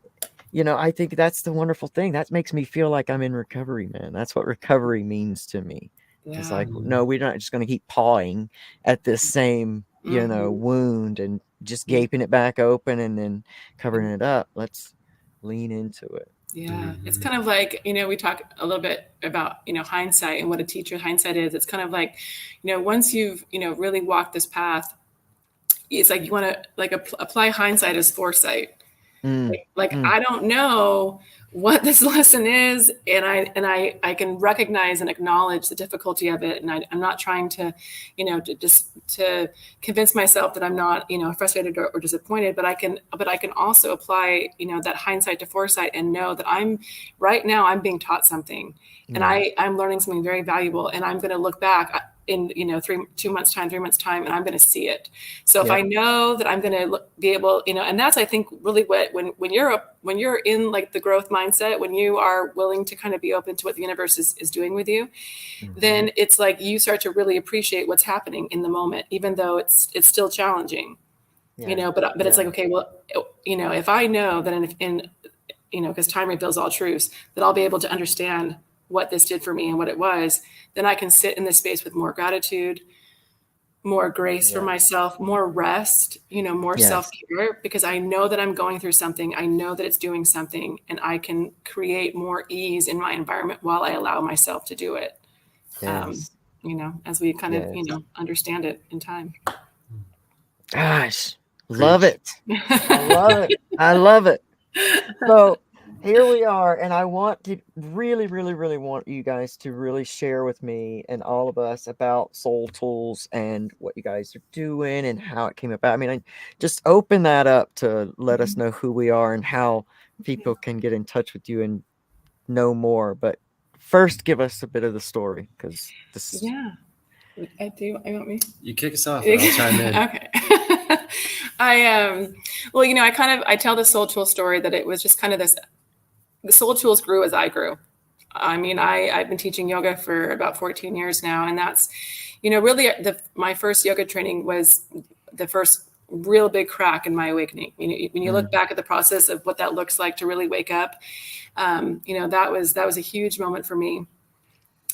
I think that's the wonderful thing. That makes me feel like I'm in recovery, man. That's what recovery means to me. It's like, no, we're not just going to keep pawing at this same, wound and just gaping it back open and then covering it up. Let's lean into it. Yeah. It's kind of like, we talk a little bit about, hindsight and what a teacher hindsight is. It's kind of like, once you've, really walked this path, it's like you want to apply hindsight as foresight. I don't know what this lesson is, and I can recognize and acknowledge the difficulty of it, and I'm not trying to, to convince myself that I'm not, frustrated or disappointed, but I can also apply, that hindsight to foresight and know that I'm being taught something, and I'm learning something very valuable, and I'm going to look back in 3 months time, 3 months time, and I'm going to see it. So if I know that I'm going to be able, and that's, I think, really what, when you're in like the growth mindset, when you are willing to kind of be open to what the universe is doing with you, then it's like you start to really appreciate what's happening in the moment, even though it's still challenging, but it's like, okay, well, if I know that in because time reveals all truths, that I'll be able to understand what this did for me and what it was, then I can sit in this space with more gratitude, more grace for myself, more rest, more self-care, because I know that I'm going through something. I know that it's doing something, and I can create more ease in my environment while I allow myself to do it. As we kind of, understand it in time. Gosh, love it. I love it. I love it. So here we are, and I want to really, really, really want you guys to really share with me and all of us about Soultools and what you guys are doing and how it came about. I mean, I just open that up to let us know who we are and how people can get in touch with you and know more. But first, give us a bit of the story, because this. Yeah, I do. I want me. You kick us off, and I'll chime in. Okay. Well, I tell the Soul Tool story that it was just kind of this, the Soul Tools grew as I grew. I mean, I've been teaching yoga for about 14 years now. And that's, really my first yoga training was the first real big crack in my awakening. When you look back at the process of what that looks like to really wake up, that was a huge moment for me.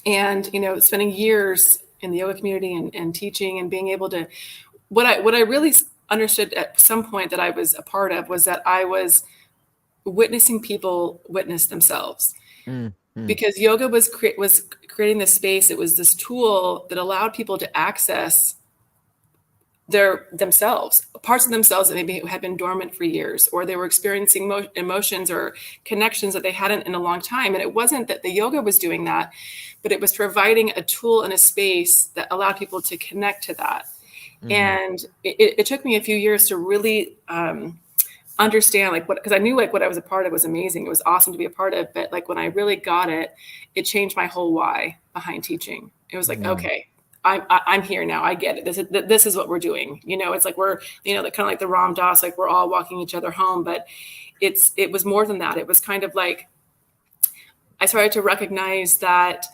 And, spending years in the yoga community and teaching and being able to, what I really understood at some point that I was a part of was that I was witnessing people witness themselves. Because yoga was creating this space. It was this tool that allowed people to access themselves, parts of themselves that maybe had been dormant for years, or they were experiencing emotions or connections that they hadn't in a long time. And it wasn't that the yoga was doing that, but it was providing a tool and a space that allowed people to connect to that. And it took me a few years to really understand because I knew what I was a part of was amazing. It was awesome to be a part of, but when I really got it, it changed my whole why behind teaching. It was okay, I'm here now. I get it. This is what we're doing. It's like we're, kind of like the Ram Dass, like we're all walking each other home, but it was more than that. It was kind of like, I started to recognize that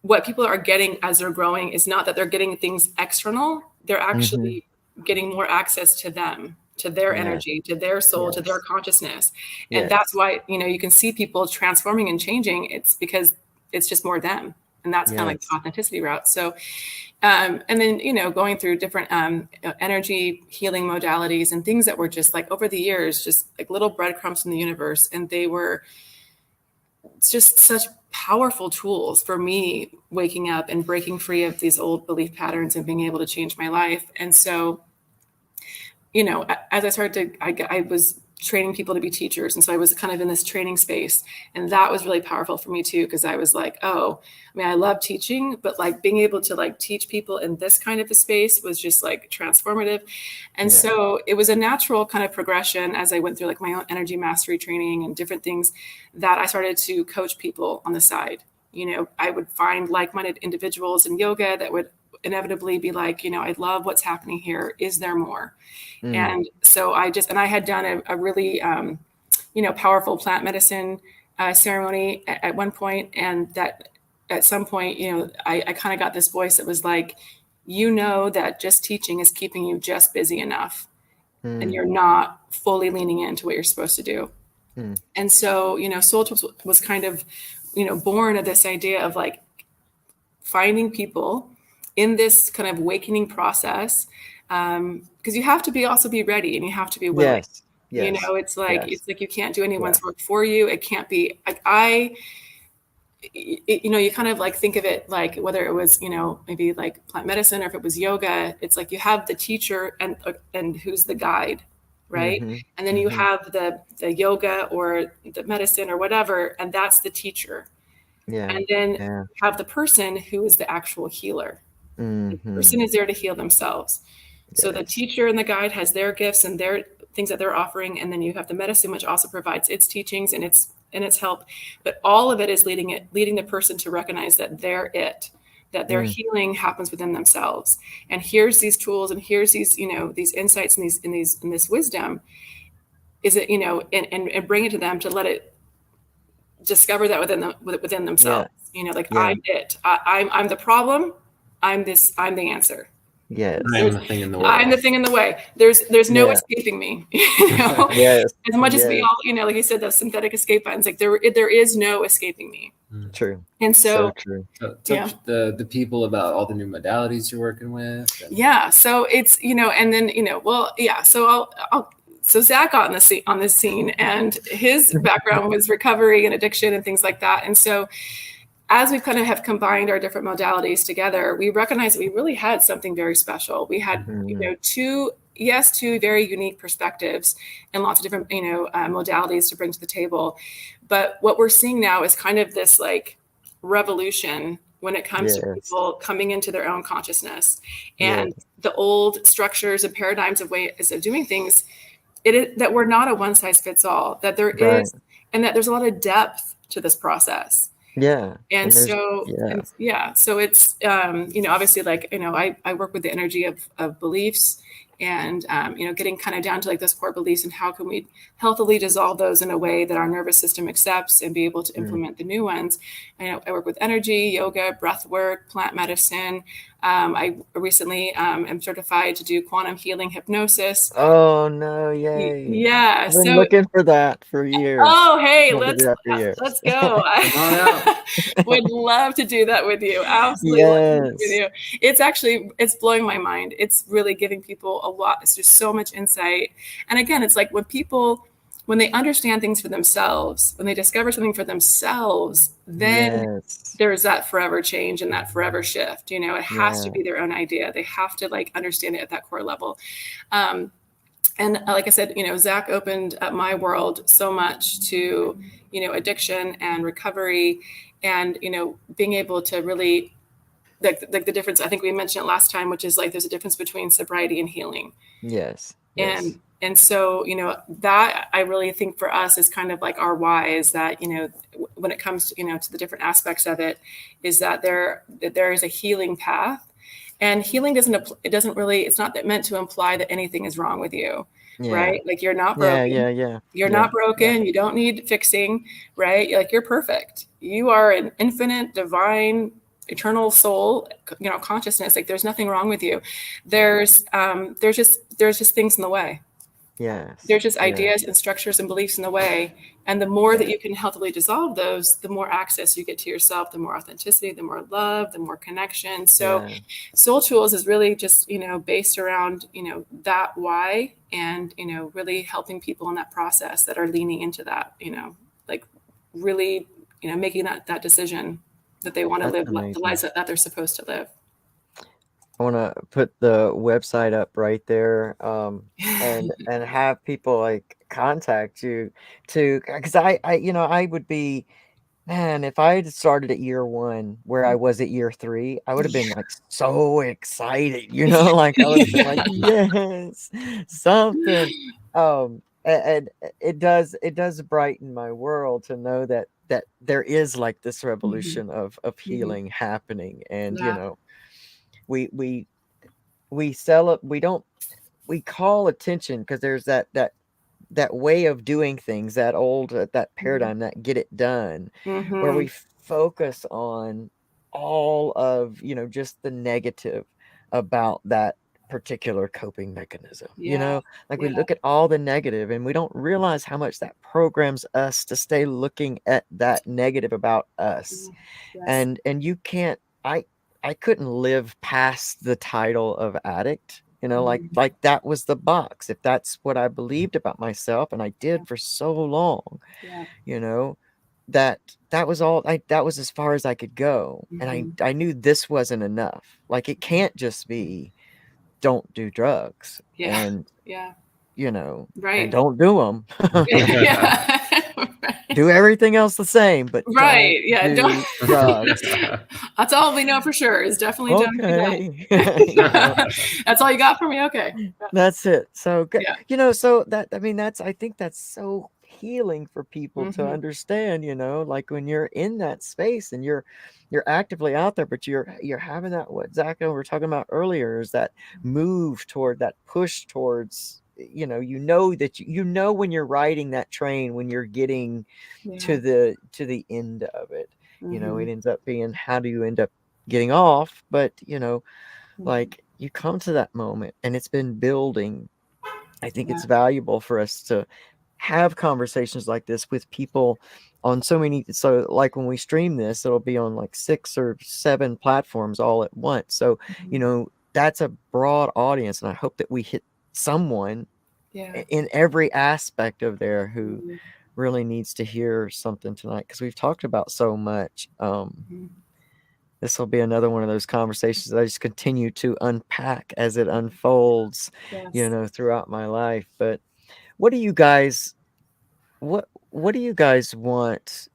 what people are getting as they're growing is not that they're getting things external. They're actually getting more access to them, to their energy, to their soul, to their consciousness. And that's why, you can see people transforming and changing. It's because it's just more them. And that's kind of like the authenticity route. So, and then, going through different energy healing modalities and things that were just like over the years, just like little breadcrumbs from the universe. And they were just such powerful tools for me waking up and breaking free of these old belief patterns and being able to change my life. And so, as I started to, I was training people to be teachers. And so I was kind of in this training space, and that was really powerful for me too. Cause I was like, I love teaching, but being able to teach people in this kind of a space was just transformative. And so it was a natural kind of progression as I went through my own energy mastery training and different things that I started to coach people on the side. I would find like-minded individuals in yoga that would inevitably be I love what's happening here. Is there more? And so I had done a really, powerful plant medicine ceremony at one point. And that at some point, I kind of got this voice that was that just teaching is keeping you just busy enough and you're not fully leaning into what you're supposed to do. And so, Soultools was kind of, born of this idea of finding people in this kind of awakening process, because you have to also be ready and you have to be willing. It's it's you can't do anyone's work for you. It can't be you kind of think of it whether it was maybe plant medicine or if it was yoga. It's you have the teacher and who's the guide, right? And then you have the yoga or the medicine or whatever, and that's the teacher. And then have the person who is the actual healer. The person is there to heal themselves. So the teacher and the guide has their gifts and their things that they're offering. And then you have the medicine, which also provides its teachings and its help. But all of it is leading the person to recognize that they're it, that their healing happens within themselves. And here's these tools and here's these, these insights and this wisdom is it, and bring it to them to let it discover that within themselves. I'm it. I'm the problem. I'm the answer. Yes. I'm the thing in the way. I'm the thing in the way. There's no escaping me. As much as we all, like you said, those synthetic escape buttons, there is no escaping me. True. And so true. Tell the people about all the new modalities you're working with. So it's, and then, so Zach got on this scene, and his background was recovery and addiction and things like that. And so as we kind of have combined our different modalities together, we recognized that we really had something very special. We had, two very unique perspectives and lots of different, modalities to bring to the table. But what we're seeing now is kind of this revolution when it comes to people coming into their own consciousness and the old structures and paradigms of ways of doing things. That we're not a one size fits all, that there is, and that there's a lot of depth to this process. And so it's, obviously I work with the energy of beliefs. and getting kind of down to like those core beliefs and how can we healthily dissolve those in a way that our nervous system accepts and be able to implement the new ones. I work with energy, yoga, breath work, plant medicine. I recently am certified to do quantum healing hypnosis. Oh no, yay. Yeah. I've been So, looking for that for years. oh, hey, Wanted to do that for years. let's go. Come on out. I would love to do that with you. Absolutely love to do that with Yes. you. It's blowing my mind. It's really giving people a lot. It's just so much insight. And again, it's like when they understand things for themselves, when they discover something for themselves, then Yes. there's that forever change and that forever shift. It has to Yeah. be their own idea. They have to like understand it at that core level. And like I said, Zach opened up my world so much to, addiction and recovery and, being able to really like the difference. I think we mentioned it last time, which is like, there's a difference between sobriety and healing. Yes. Yes. And so, that I really think for us is kind of like our why is that, when it comes to, to the different aspects of it, is that there is a healing path. And healing it's not meant to imply that anything is wrong with you, Yeah. right? Like you're not Yeah. broken. Yeah. You're Yeah. not broken. You don't need fixing, right? Like you're perfect. You are an infinite, divine, eternal soul, consciousness. Like there's nothing wrong with you. There's just things in the way. Yes. There's just Yes. ideas and structures and beliefs in the way. And the more that you can healthily dissolve those, the more access you get to yourself, the more authenticity, the more love, the more connection. So Yeah. Soultools is really just, based around, that why and, really helping people in that process that are leaning into that, like really, making that decision that they want to That's live the amazing. lives that they're supposed to live. I want to put the website up right there, and have people like contact you because I would be, man, if I had started at year 1 where I was at year 3, I would have been like so excited, like I would have been like, yes, something. And it does brighten my world to know that there is like this revolution of healing happening, and Yeah. we we we sell it. We call attention because there's that way of doing things, that old that paradigm, that get it done, where we focus on all of just the negative about that particular coping mechanism. Yeah. Like we Yeah. look at all the negative and we don't realize how much that programs us to stay looking at that negative about us. Yes. And you can't, I couldn't live past the title of addict, like that was the box. If that's what I believed about myself, and I did for so long, Yeah. you know, that was all that was as far as I could go. And I knew this wasn't enough. Like it can't just be don't do drugs Yeah. and Yeah. and Right. don't do them. Yeah. Do everything else the same, but don't Right. Yeah. Don't. do drugs. That's all we know for sure is definitely don't do Okay. that. That's all you got for me? Okay. That's it. So Yeah. so that, I mean, I think that's so healing for people to Mhm. understand, like when you're in that space and you're actively out there, but you're having that, what Zach and we were talking about earlier, is that move toward that push towards, that when you're riding that train, when you're getting Yeah. to the end of it, it Mhm. ends up being, how do you end up getting off? But Mhm. like you come to that moment and it's been building. I think Yeah. it's valuable for us to have conversations like this with people on so like when we stream this, it'll be on like 6 or 7 platforms all at once. So, that's a broad audience, and I hope that we hit someone Yeah. in every aspect of there who Mhm. really needs to hear something tonight, because we've talked about so much. Mhm. This will be another one of those conversations that I just continue to unpack as it unfolds, Yes. throughout my life. But what do you guys what do you guys want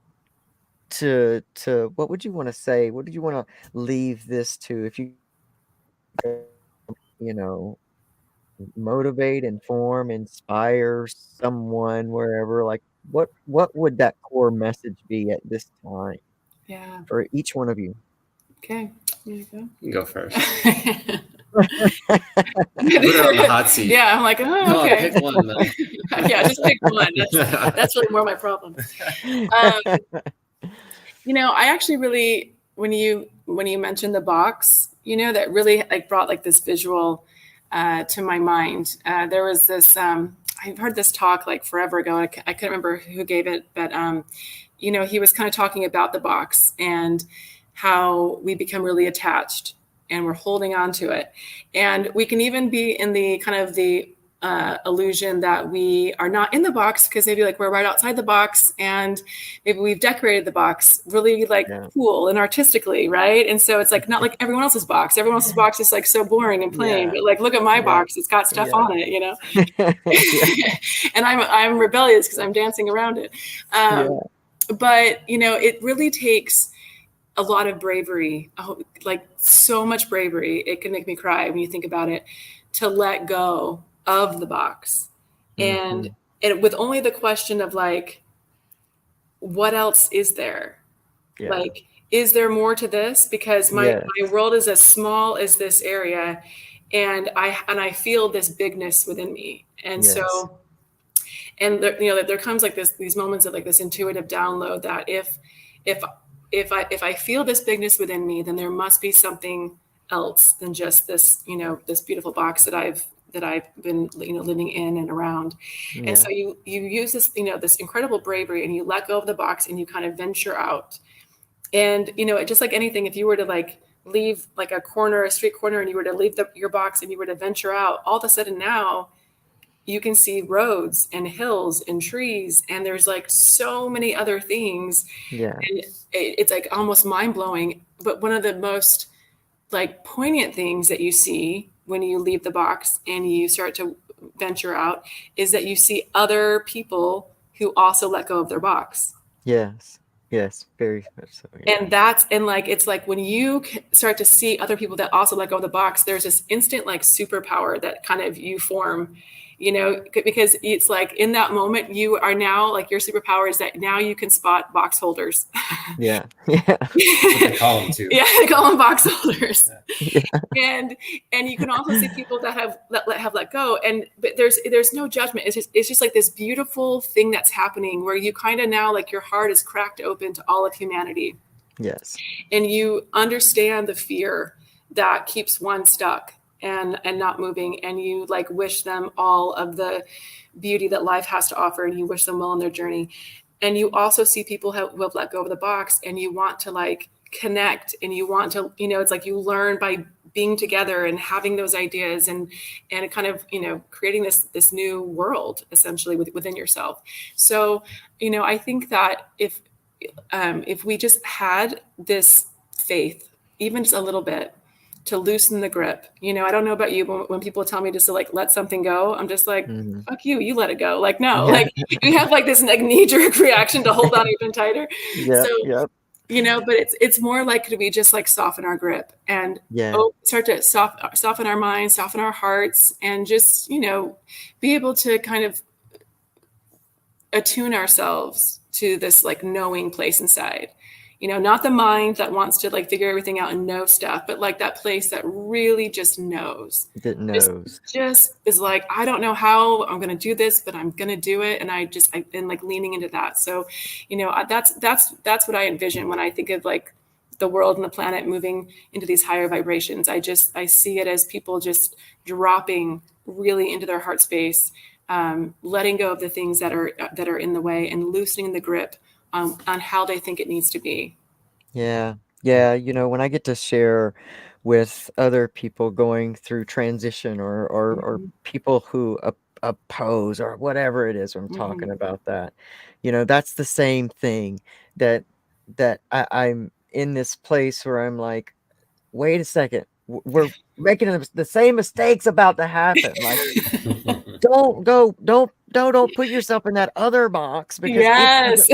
to what would you want to say? What did you want to leave this to? If you know, motivate, inform, inspire someone wherever, like what would that core message be at this time Yeah. for each one of you? Okay. There you go. You go first. Put her on the hot seat. Yeah, I'm like, Come oh, on, okay. pick one. Yeah, just pick one. That's really more my problem. I actually really, when you mentioned the box, that really like brought like this visual to my mind. There was this, I've heard this talk like forever ago. I couldn't remember who gave it, but he was kind of talking about the box and how we become really attached and we're holding on to it. And we can even be in the kind of the illusion that we are not in the box because maybe like we're right outside the box and maybe we've decorated the box really like cool and artistically, right? And so it's like not like everyone else's box. Everyone else's box is like so boring and plain, but like look at my box, it's got stuff on it, and I'm rebellious because I'm dancing around it. But it really takes a lot of bravery, like so much bravery. It can make me cry when you think about it, to let go of the box. And with only the question of like, what else is there? Like, is there more to this? Because my world is as small as this area, and I feel this bigness within me. And so, and there comes like these moments of like this intuitive download that if I feel this bigness within me, then there must be something else than just this, this beautiful box that I've been, living in and around. And so you use this, this incredible bravery, and you let go of the box and you kind of venture out. And, just like anything, if you were to like leave like a street corner, and you were to leave your box and you were to venture out, all of a sudden now you can see roads and hills and trees, and there's like so many other things. And it's like almost mind blowing. But one of the most like poignant things that you see when you leave the box and you start to venture out is that you see other people who also let go of their box. Yes, very much so. And like, it's like when you start to see other people that also let go of the box, there's this instant like superpower that kind of you form, because it's like in that moment you are now like your superpower is that now you can spot box holders. They call them too. They call them box holders. And you can also see people that have let go, but there's no judgment. It's just like this beautiful thing that's happening where you kind of now like your heart is cracked open to all of humanity. And you understand the fear that keeps one stuck and not moving, and you like wish them all of the beauty that life has to offer, and you wish them well on their journey. And you also see people who have let go of the box, and you want to like connect, and you want to, it's like you learn by being together and having those ideas and kind of, creating this new world essentially within yourself. So, I think that if we just had this faith, even just a little bit, to loosen the grip. I don't know about you, but when people tell me just to like let something go, I'm just like, fuck you let it go. Like, no, like you have like this like knee-jerk reaction to hold on even tighter. But it's more like, could we just like soften our grip and start to soften our minds, soften our hearts, and just, be able to kind of attune ourselves to this like knowing place inside. Not the mind that wants to like figure everything out and know stuff, but like that place that really just knows. Just is like, I don't know how I'm going to do this, but I'm going to do it. And I've been like leaning into that. So, that's what I envision when I think of like the world and the planet moving into these higher vibrations. I see it as people just dropping really into their heart space, letting go of the things that are in the way, and loosening the grip on how they think it needs to be. When I get to share with other people going through transition or people who oppose or whatever it is, I'm talking about that, that's the same thing that I'm in this place where I'm like, wait a second, we're making the same mistakes about to happen. Like, don't put yourself in that other box, because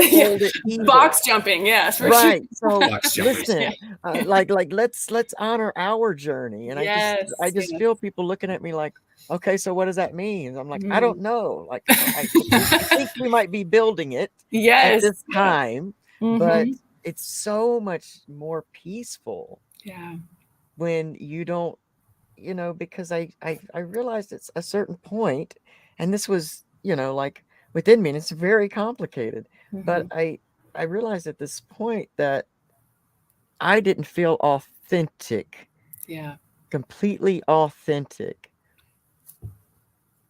box jumping. Yes, for right. sure. So listen, like let's honor our journey. And I just feel people looking at me like, okay, so what does that mean? I'm like, I don't know. Like, I think we might be building it at this time, but it's so much more peaceful when you don't because I realized it's a certain point, and this was, like within me, and it's very complicated. But Mhm. I realized at this point that I didn't feel authentic, Yeah. completely authentic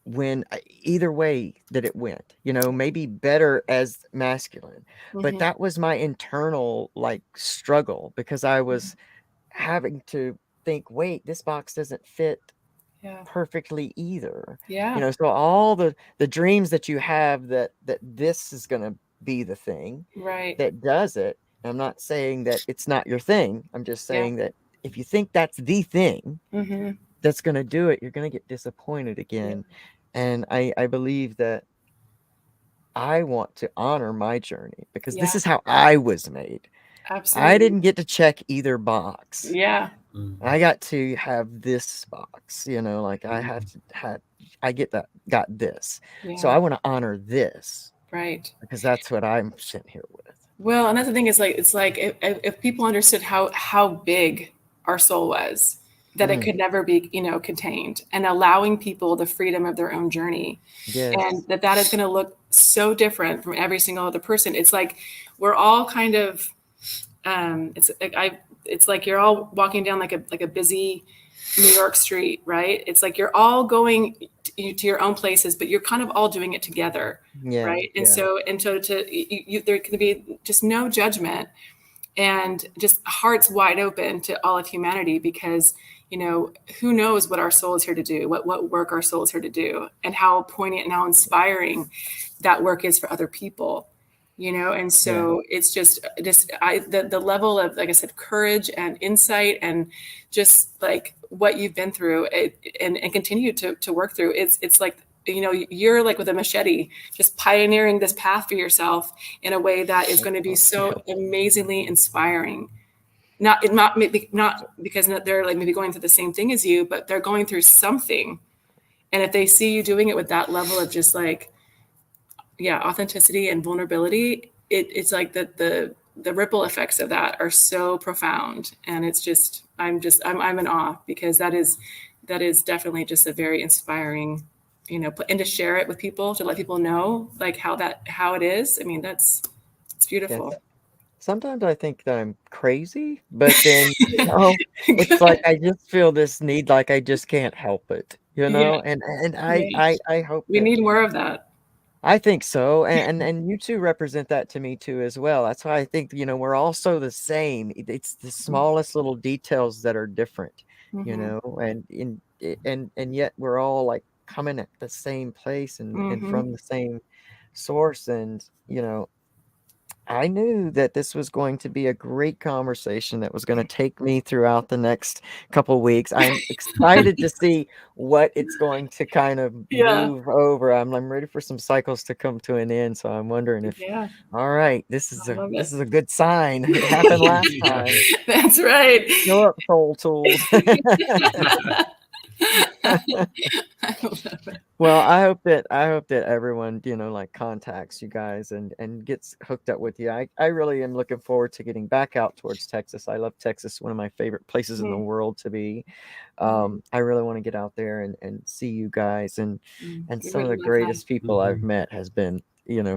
when either way that it went, maybe better as masculine. But Mhm. that was my internal like struggle, because I Mhm. was having to think, wait, this box doesn't fit Yeah. perfectly either. Yeah. So all the dreams that you have, that this is going to be the thing Right. that does it. I'm not saying that it's not your thing. I'm just Yeah. saying that if you think that's the thing Mhm. that's going to do it, you're going to get disappointed Yeah. again. And I believe that I want to honor my journey, because this Yeah. is how I was made. I Absolutely. didn't get to check either box. Yeah. Mm. I got to have this box, like I have to have, I got this. So Yeah. I want to honor this, Right. because that's what I'm sitting here with. Well, and that's the thing is like it's like if people understood how big our soul was, that it Mm, could never be contained, and allowing people the freedom of their own journey, and yes. that is going to look so different from every single other person. It's like we're all kind of it's like it's like you're all walking down like a busy New York street, right? It's like you're all going to your own places, but you're kind of all doing it together, Yeah. right? And Yeah. so there can be just no judgment, and just hearts wide open to all of humanity, because who knows what our soul is here to do, what work our soul is here to do, and how poignant and how inspiring that work is for other people. And Yeah. so it's just the level of, like I said, courage and insight, and just like what you've been through, and continue to work through. It's like you're like with a machete, just pioneering this path for yourself in a way that is going to be so amazingly inspiring. Not because they're like maybe going through the same thing as you, but they're going through something. And if they see you doing it with that level of just like, yeah, authenticity and vulnerability, it's like the ripple effects of that are so profound. And it's just I'm in awe, because that is definitely just a very inspiring, and to share it with people, to let people know like how it is. I mean, it's Yes. beautiful. Sometimes I think that I'm crazy, but then, it's like Good. I just feel this need, like I just can't help it, Yeah, and yeah. I hope We that. need more of that. I think so, and you two represent that to me too as well. That's why I think, we're all so the same. It's the smallest little details that are different, Mm-hmm. and yet we're all like coming at the same place, and Mm-hmm. from the same source. And I knew that this was going to be a great conversation that was going to take me throughout the next couple weeks. I'm excited to see what it's going to kind of Yeah, move over. I'm ready for some cycles to come to an end. So I'm wondering if, yeah, all right, I love this it. is a good sign. It happened last time. That's right. Show up, Soultools. I love it. Well, I hope that everyone, like contacts you guys, and gets hooked up with you. I really am looking forward to getting back out towards Texas. I love Texas, one of my favorite places in the Mm, world to be. mm, I really want to get out there and see you guys, and We some would of the love that. greatest people I've Mhm. met has been,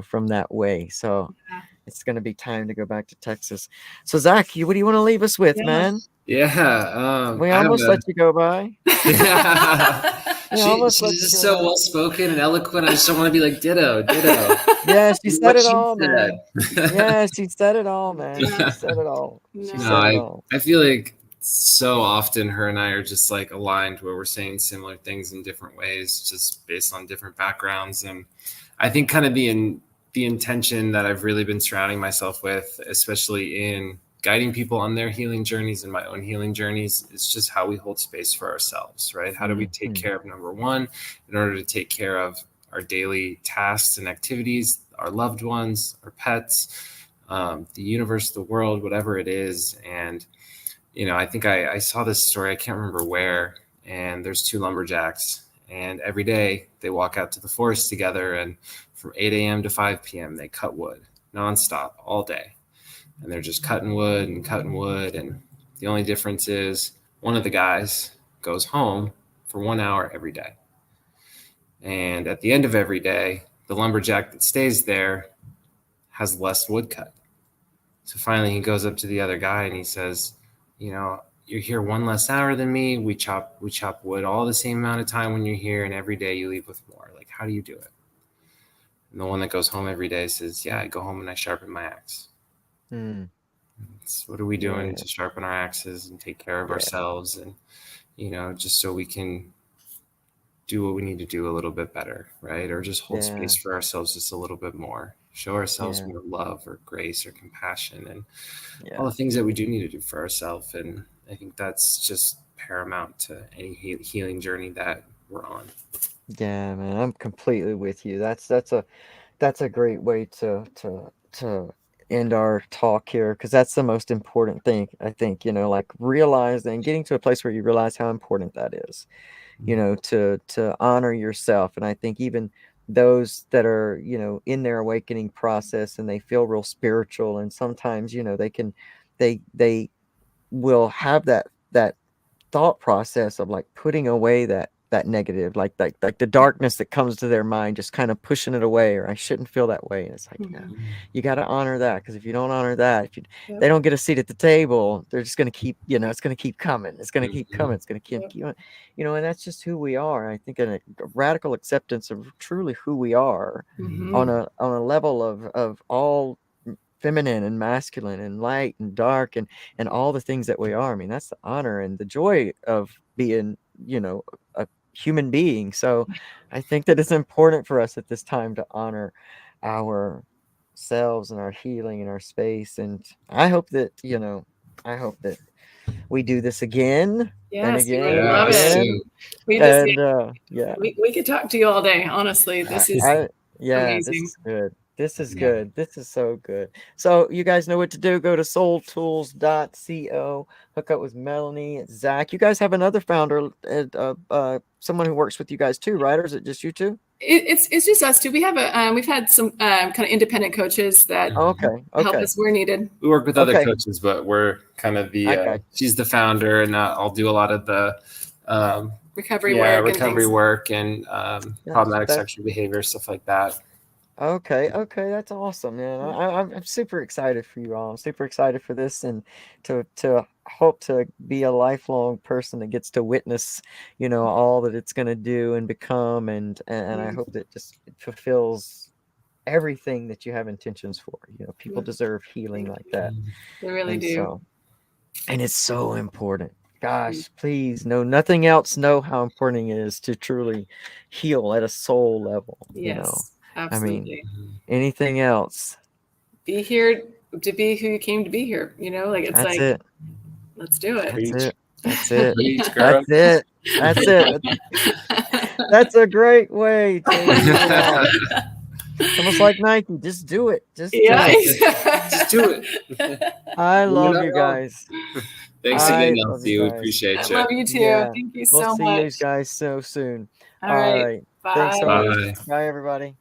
from that way. So Yeah, it's going to be time to go back to Texas. So Zach, what do you want to leave us with, yeah. man? Yeah, We I have almost a let you go by. yeah. We almost let She's you just go so by. well spoken and eloquent. I just don't want to be like ditto, ditto. Yeah, she said What it she all, man. said. Yeah, she said it all, man. Yeah, She said it all. She No, said no. it I all. I feel like so often her and I are just like aligned where we're saying similar things in different ways, just based on different backgrounds. And I think kind of the intention that I've really been surrounding myself with, especially in guiding people on their healing journeys and my own healing journeys, is just how we hold space for ourselves, right? How do we take Mhm. care of number one in order to take care of our daily tasks and activities, our loved ones, our pets, the universe, the world, whatever it is. And I think I saw this story, I can't remember where, and there's two lumberjacks, and every day they walk out to the forest together, and from 8 a.m. to 5 p.m., they cut wood nonstop all day. And they're just cutting wood and cutting wood. And the only difference is one of the guys goes home for 1 hour every day. And at the end of every day, the lumberjack that stays there has less wood cut. So finally he goes up to the other guy and he says, you know, you're here 1 less hour than me. We chop wood all the same amount of time when you're here, and every day you leave with more. Like, how do you do it? And the one that goes home every day says, yeah, I go home and I sharpen my axe. What are we doing to sharpen our axes and take care of ourselves, and, you know, just so we can do what we need to do a little bit better, right? Or just hold space for ourselves just a little bit more, show ourselves more love or grace or compassion, and all the things that we do need to do for ourselves. And I think that's just paramount to any healing journey that we're on. Yeah, man, I'm completely with you. That's a great way to end our talk here, because that's the most important thing, I think, you know, like realizing, getting to a place where you realize how important that is, you know, to honor yourself. And I think even those that are, you know, in their awakening process and they feel real spiritual, and sometimes, you know, they will have that thought process of like putting away that negative, like the darkness that comes to their mind, just kind of pushing it away, or I shouldn't feel that way. And it's like, no, you got to honor that, because if you don't honor that, if they don't get a seat at the table, they're just going to keep, you know, it's going to keep coming, it's going to keep coming, it's going to keep, you know, and that's just who we are. I think a radical acceptance of truly who we are on a level of all feminine and masculine and light and dark and all the things that we are. I mean, that's the honor and the joy of being, you know, a human being. So I think that it's important for us at this time to honor ourselves and our healing and our space. And I hope that, you know, we do this again and again we and love again. We could talk to you all day. Honestly, this is amazing. This is good. This is good. This is so good. So you guys know what to do. Go to soultools.co. Hook up with Melanie, Zach. You guys have another founder, someone who works with you guys too, right? Or is it just you two? It's just us two. We have we've had some kind of independent coaches that help us where needed. We work with other coaches, but we're kind of the she's the founder, and I'll do a lot of the recovery work and problematic sexual behavior, stuff like that. Okay, that's awesome, man. I'm super excited for you all. I'm super excited for this, and to hope to be a lifelong person that gets to witness, you know, all that it's going to do and become, and I hope that just fulfills everything that you have intentions for. You know, people deserve healing like that. They really do. And it's so important. Gosh, please, nothing else. Know how important it is to truly heal at a soul level. You know. Absolutely. I mean, anything else? Be here to be who you came to be here. You know, like That's it. Let's do it. That's it. That's it. That's a great way to leave it off. It's almost like Nike. Just do it. Just do it. I love you guys. Thanks again, Elsie. We appreciate you. I love you too. Thank you so much. We'll see you guys so soon. All right. Bye. Thanks so much. Bye, everybody.